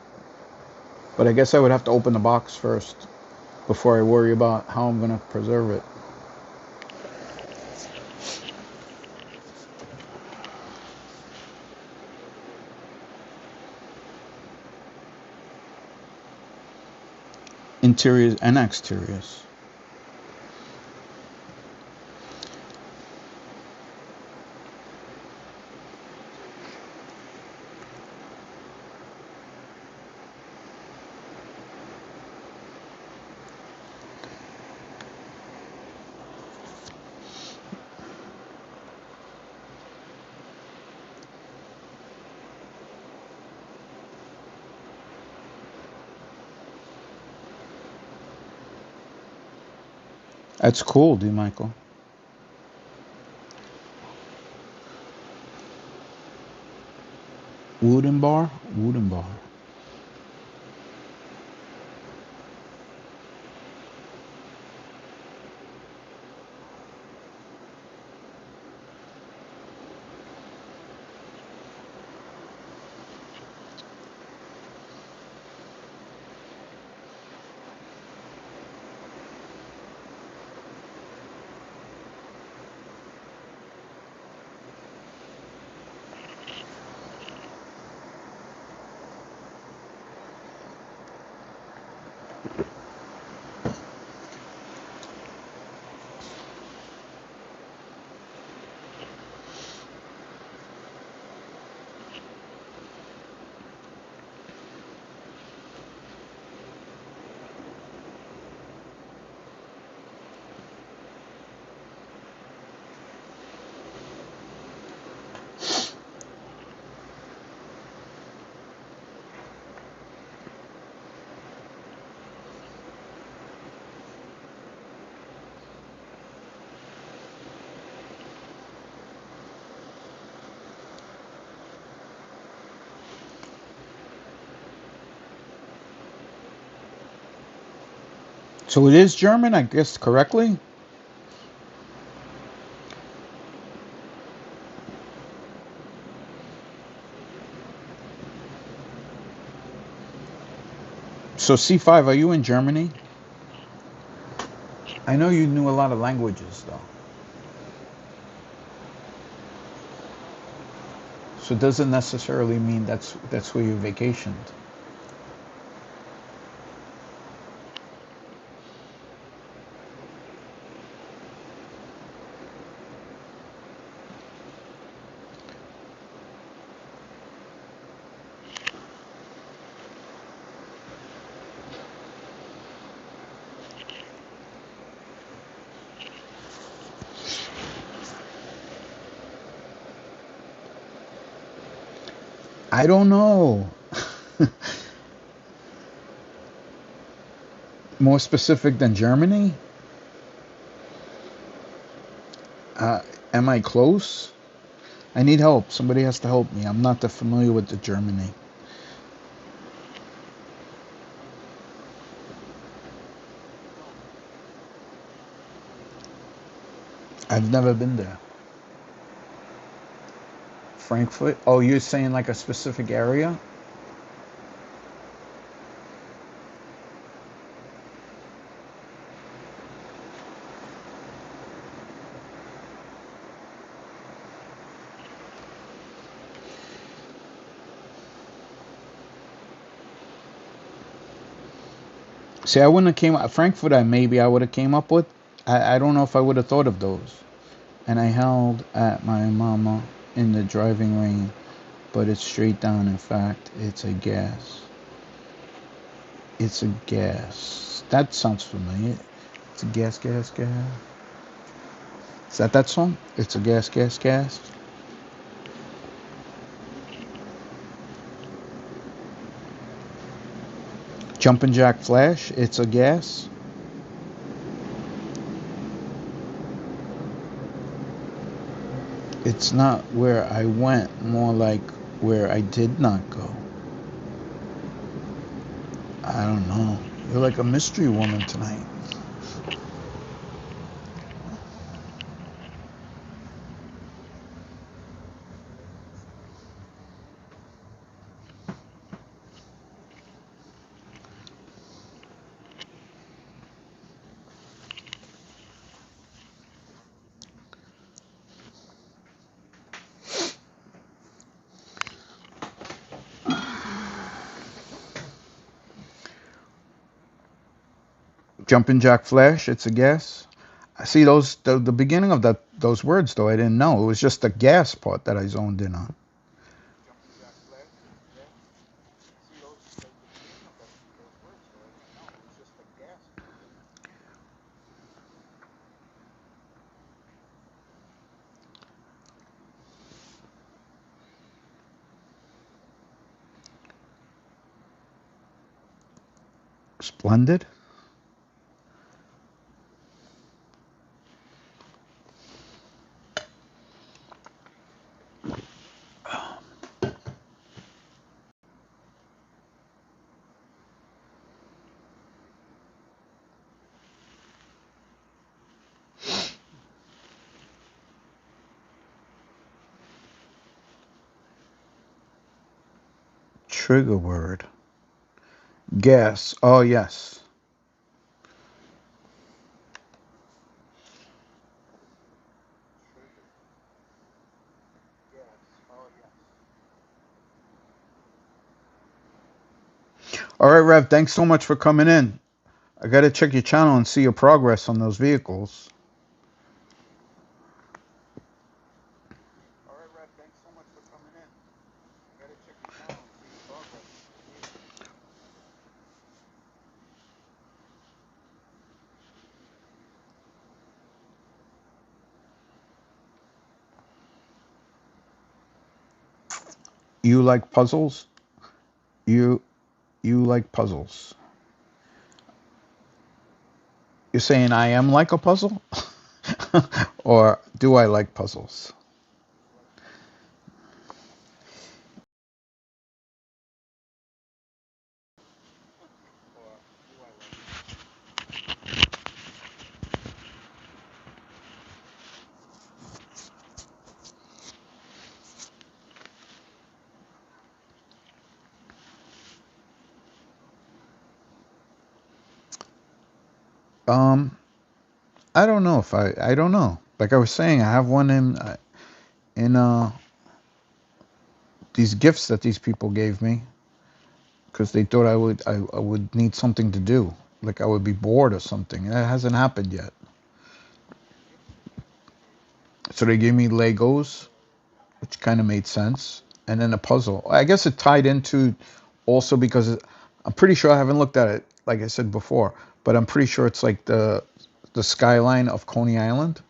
S1: But I guess I would have to open the box first before I worry about how I'm going to preserve it. Interiors and exteriors. That's cool, D. Michael. Wooden bar? Wooden bar. So it is German, I guess, correctly? So C5, are you in Germany? I know you knew a lot of languages, though. So it doesn't necessarily mean that's where you vacationed. I don't know. More specific than Germany? Uh, am I close? I need help. Somebody has to help me. I'm not that familiar with the Germany. I've never been there. Frankfurt? Oh, you're saying like a specific area? See, I wouldn't have came Frankfurt. I would have came up with. I don't know if I would have thought of those. And I held at my mama in the driving lane, but it's straight down. In fact, it's a gas. It's a gas. That sounds familiar. It's a gas, gas, gas. Is that song? It's a gas, gas, gas. Jumpin' Jack Flash. It's a gas. It's not where I went, more like where I did not go. I don't know. You're like a mystery woman tonight. Jumpin' Jack Flash, it's a gas. I see the beginning of those words though I didn't know. It was just the gas part that I zoned in on. Splendid. Trigger word. Gas. Oh, yes. All right, Rev. Thanks so much for coming in. I got to check your channel and see your progress on those vehicles. You like puzzles? You you like puzzles? You're saying I am like a puzzle? Or do I like puzzles? Um, I don't know if I don't know. Like I was saying, I have one in these gifts that these people gave me because they thought I would need something to do. Like I would be bored or something. That hasn't happened yet. So they gave me Legos, which kind of made sense, and then a puzzle. I guess it tied into also because I'm pretty sure I haven't looked at it, like I said before, but I'm pretty sure it's like the skyline of Coney Island.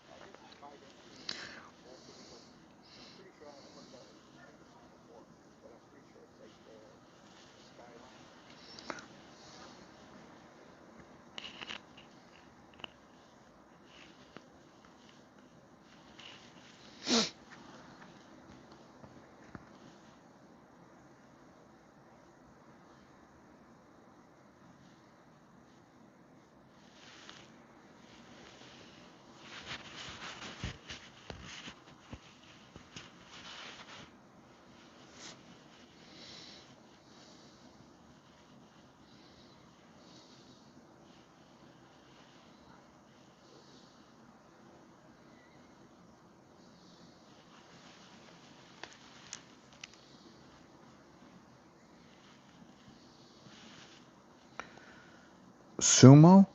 S1: Sumo,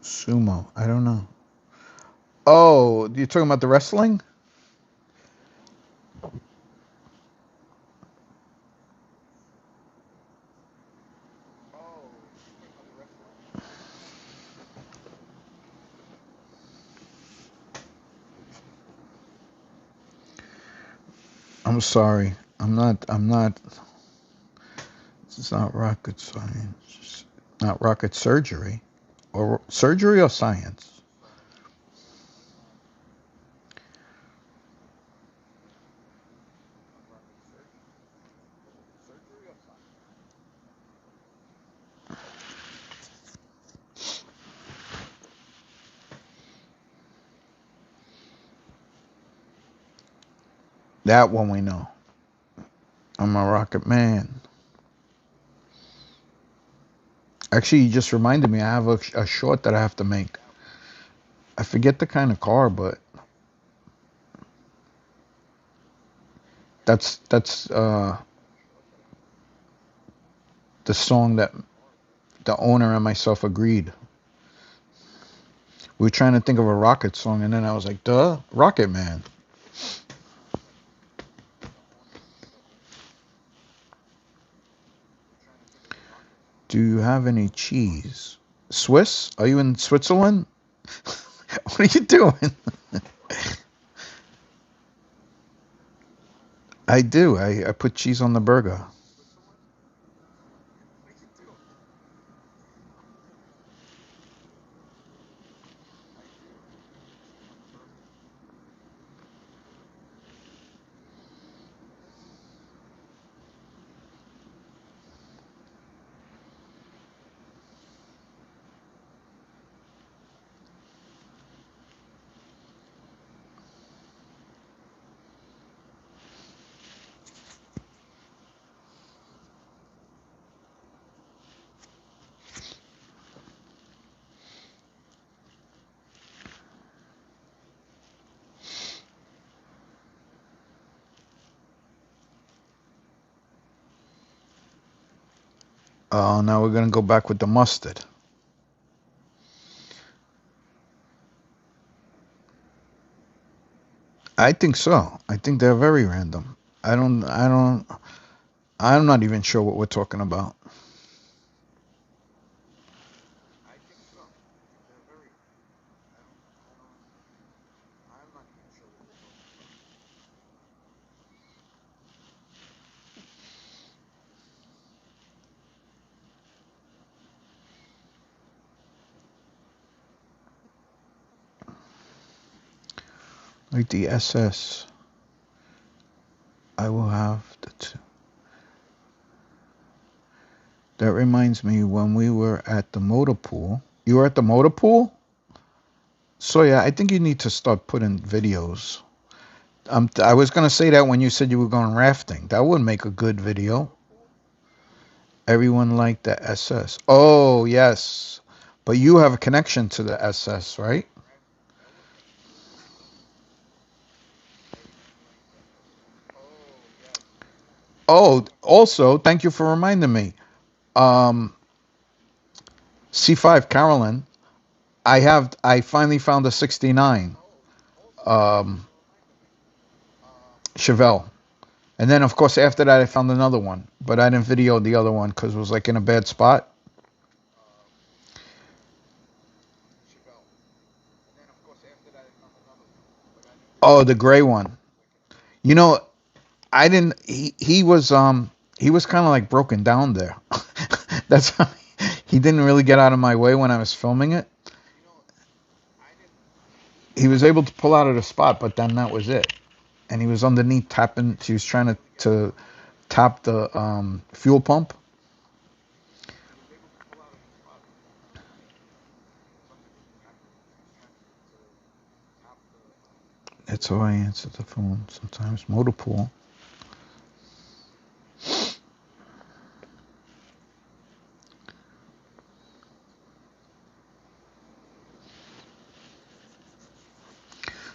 S1: sumo. I don't know. Oh, you're talking about the wrestling? I'm sorry. I'm not. It's not rocket science. Not rocket surgery. Or surgery or science. That one we know. I'm a rocket man. Actually, you just reminded me. I have a short that I have to make. I forget the kind of car, but that's the song that the owner and myself agreed. We were trying to think of a rocket song, and then I was like, "Duh, Rocket Man." Do you have any cheese? Swiss? Are you in Switzerland? What are you doing? I do. I put cheese on the burger. Oh, now we're gonna go back with the mustard. I think so. I think they're very random. I'm not even sure what we're talking about. Like the SS. I will have the two. That reminds me when we were at the motor pool. You were at the motor pool? So yeah, I think you need to start putting videos. I was gonna say that when you said you were going rafting. That would make a good video. Everyone liked the SS. Oh yes, but you have a connection to the SS, right? Oh, also, thank you for reminding me. Um, C5 Carolyn. I finally found a '69 um, Chevelle. And then, of course, after that, I found another one, but I didn't video the other one because it was like in a bad spot. Oh, the gray one. You know, I didn't. He was kind of like broken down there. That's how he didn't really get out of my way when I was filming it. He was able to pull out of the spot, but then that was it. And he was underneath tapping. He was trying to tap the fuel pump. That's how I answer the phone sometimes. Motor pool.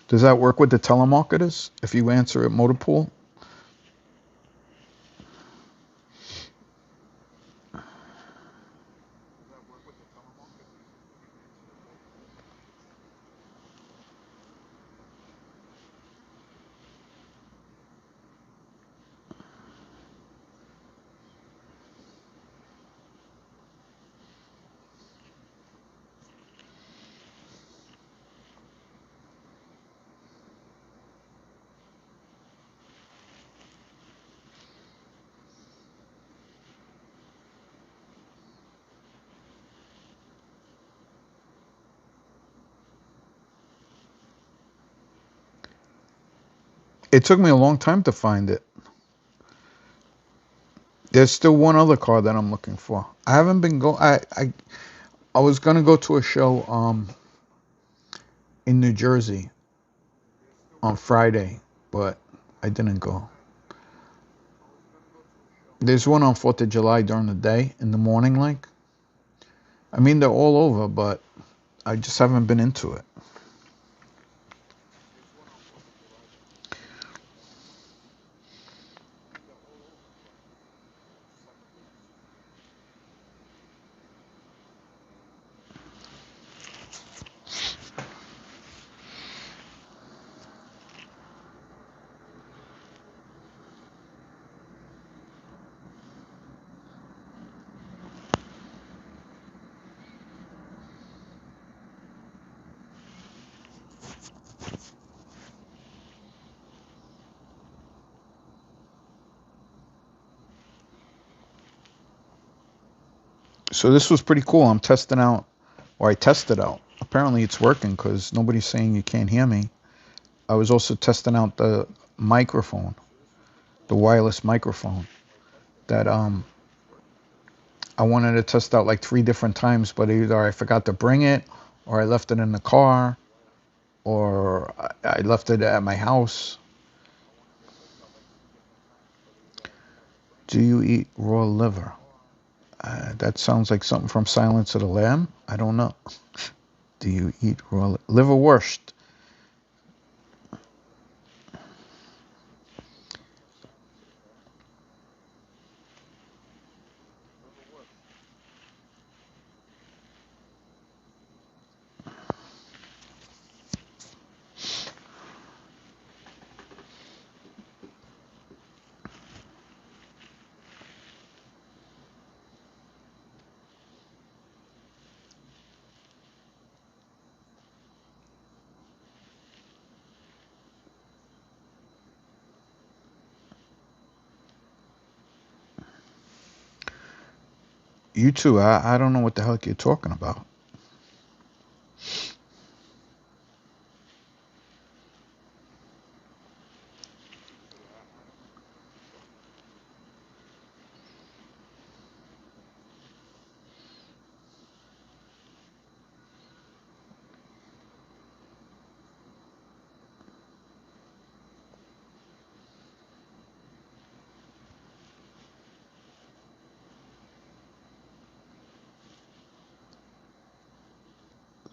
S1: Does that work with the telemarketers? If you answer at motor pool? It took me a long time to find it. There's still one other car that I'm looking for. I haven't been go. I was gonna go to a show in New Jersey on Friday, but I didn't go. There's one on 4th of July during the day in the morning, like. I mean, they're all over, but I just haven't been into it. So this was pretty cool. I'm testing out, or I tested out. Apparently, it's working because nobody's saying you can't hear me. I was also testing out the microphone, the wireless microphone that I wanted to test out like 3 different times, but either I forgot to bring it, or I left it in the car, or I left it at my house. Do you eat raw liver? That sounds like something from Silence of the Lamb. I don't know. Do you eat raw liverwurst? You too. I don't know what the heck you're talking about.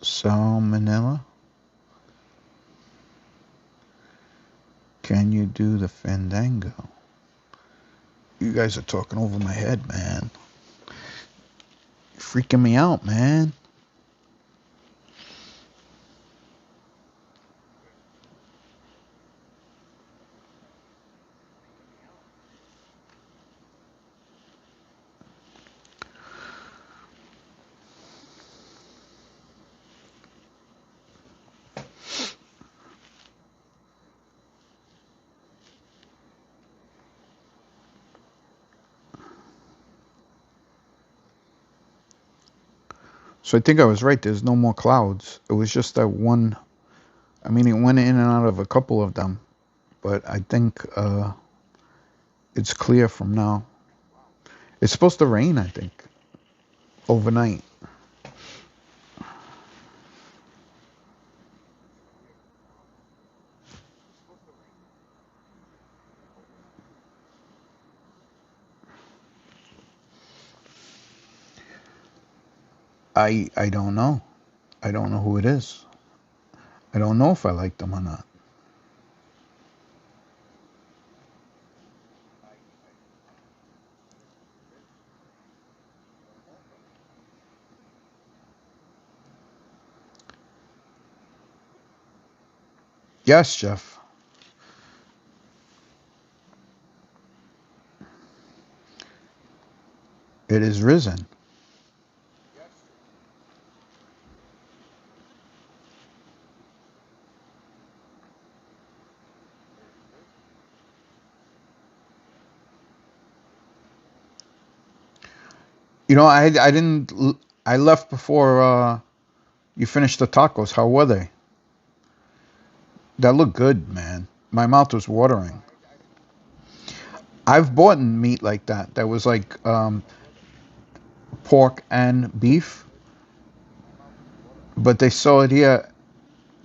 S1: Salmonella, can you do the fandango? You guys are talking over my head, man. You're freaking me out, man. So I think I was right. There's no more clouds. It was just that one. I mean, it went in and out of a couple of them, but I think it's clear from now. It's supposed to rain, I think, overnight. I don't know. I don't know who it is. I don't know if I like them or not. Yes, Jeff. It is risen. You know, I didn't. I left before you finished the tacos. How were they? That looked good, man. My mouth was watering. I've bought meat like that. That was like pork and beef, but they saw it here,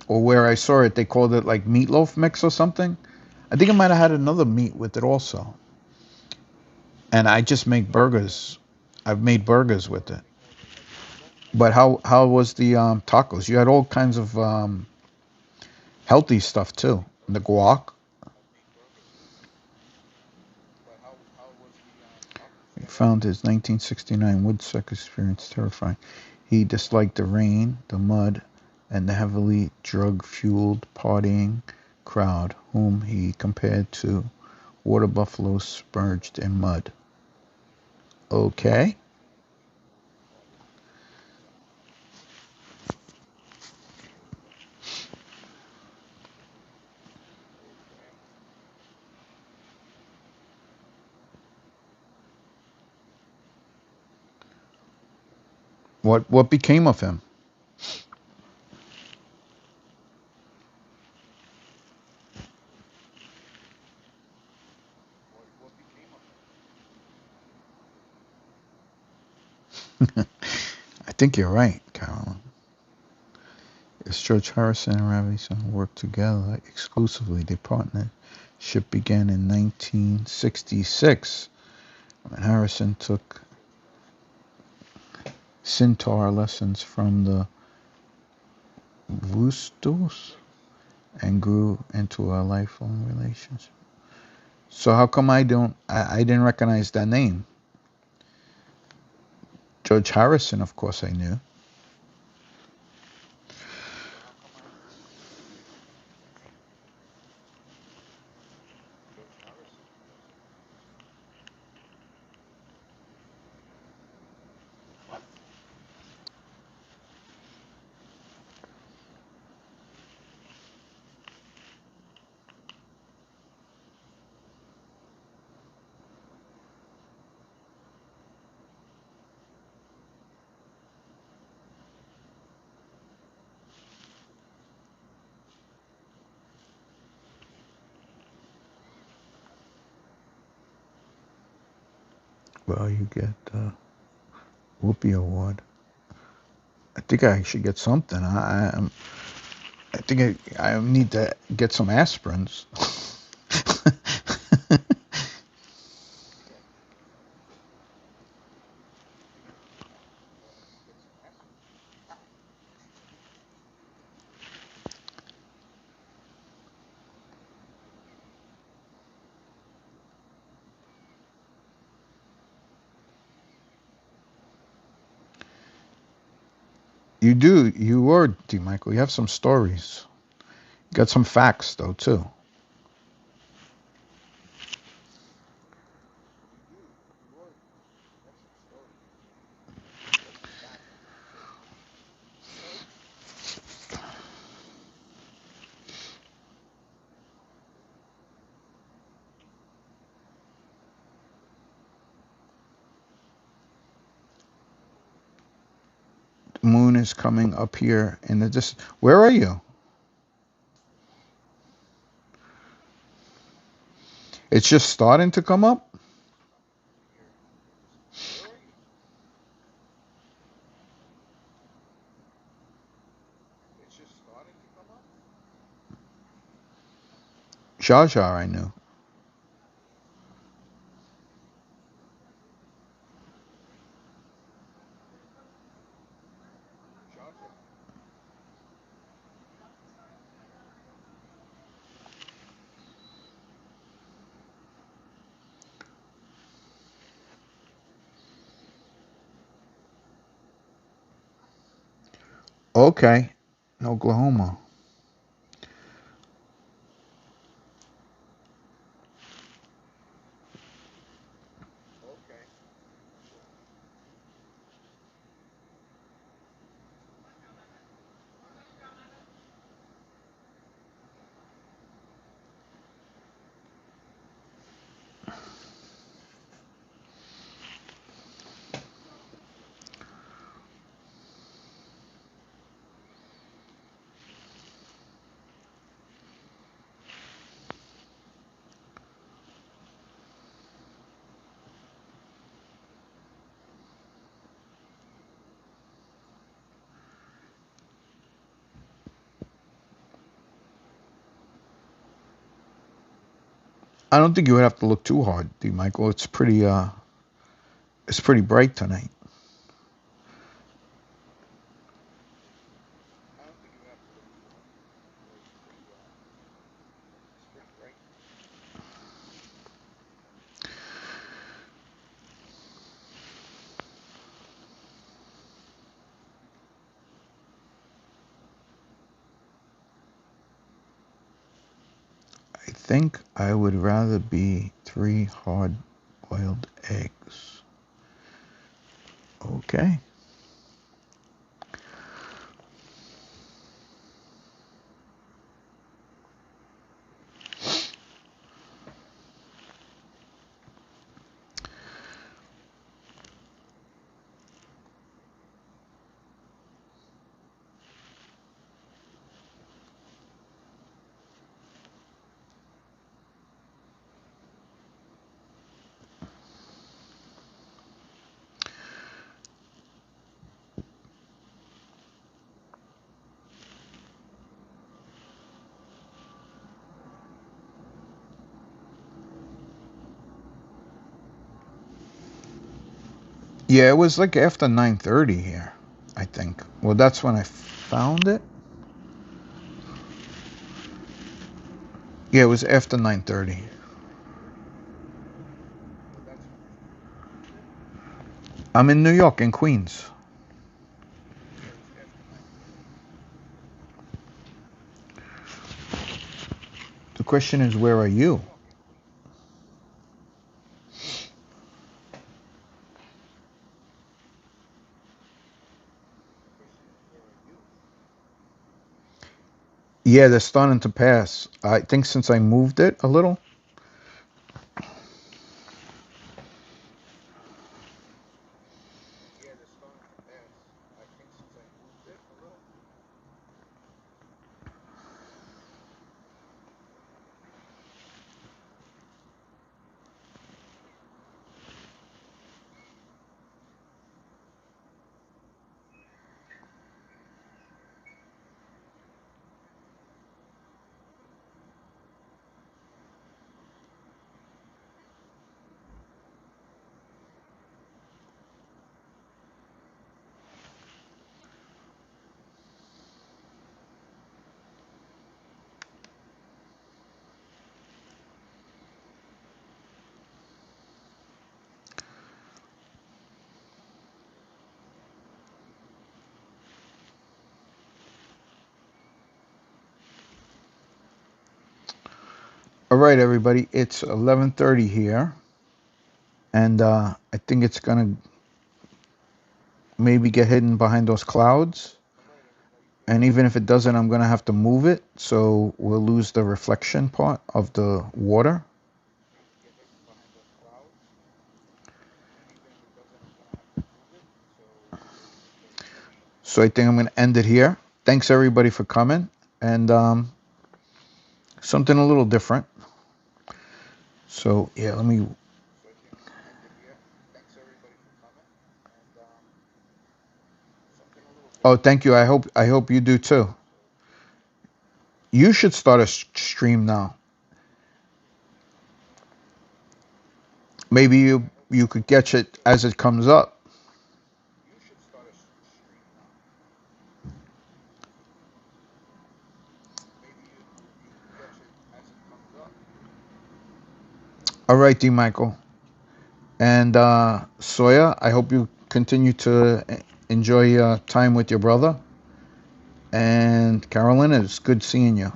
S1: or where I saw it, they called it like meatloaf mix or something. I think it might have had another meat with it also. And I just make burgers. I've made burgers with it. But how was the tacos? You had all kinds of healthy stuff too. The guac. He found his 1969 Woodstock experience terrifying. He disliked the rain, the mud, and the heavily drug-fueled partying crowd, whom he compared to water buffaloes submerged in mud. Okay. What became of him? I think you're right, Carolyn. As George Harrison and Ravison worked together exclusively, their partnership began in 1966 when Harrison took sitar lessons from the Wustos and grew into a lifelong relationship. So how come I didn't recognize that name? George Harrison, of course I knew. Well, you get Whoopi Award. I think I should get something. I think I need to get some aspirins. You do. You are, D. Michael. You have some stories. You got some facts, though, too. The moon is coming up here in the distance. Where are you? It's just starting to come up? Jar Jar, I knew. Okay. In Oklahoma. I don't think you would have to look too hard, D. Michael. It's pretty bright tonight. I think I would rather be 3 hard-boiled eggs. Okay. Yeah, it was like after 9:30 here, I think. Well, that's when I found it. Yeah, it was after 9:30. I'm in New York, in Queens. The question is, where are you? Yeah, they're starting to pass. I think since I moved it a little. All right, everybody. It's 11:30 here, and I think it's gonna maybe get hidden behind those clouds. And even if it doesn't, I'm gonna have to move it, so we'll lose the reflection part of the water. So I think I'm gonna end it here. Thanks everybody for coming, and something a little different. So yeah, let me. Oh, thank you. I hope you do too. You should start a stream now. Maybe you could catch it as it comes up. All right, D. Michael and Sawyer. I hope you continue to enjoy your time with your brother. And Carolyn, it's good seeing you.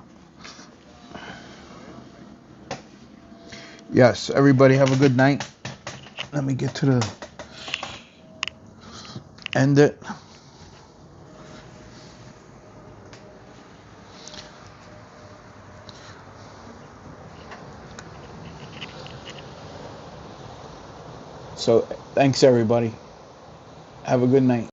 S1: Yes, everybody have a good night. Let me get to the end it. So thanks everybody. Have a good night.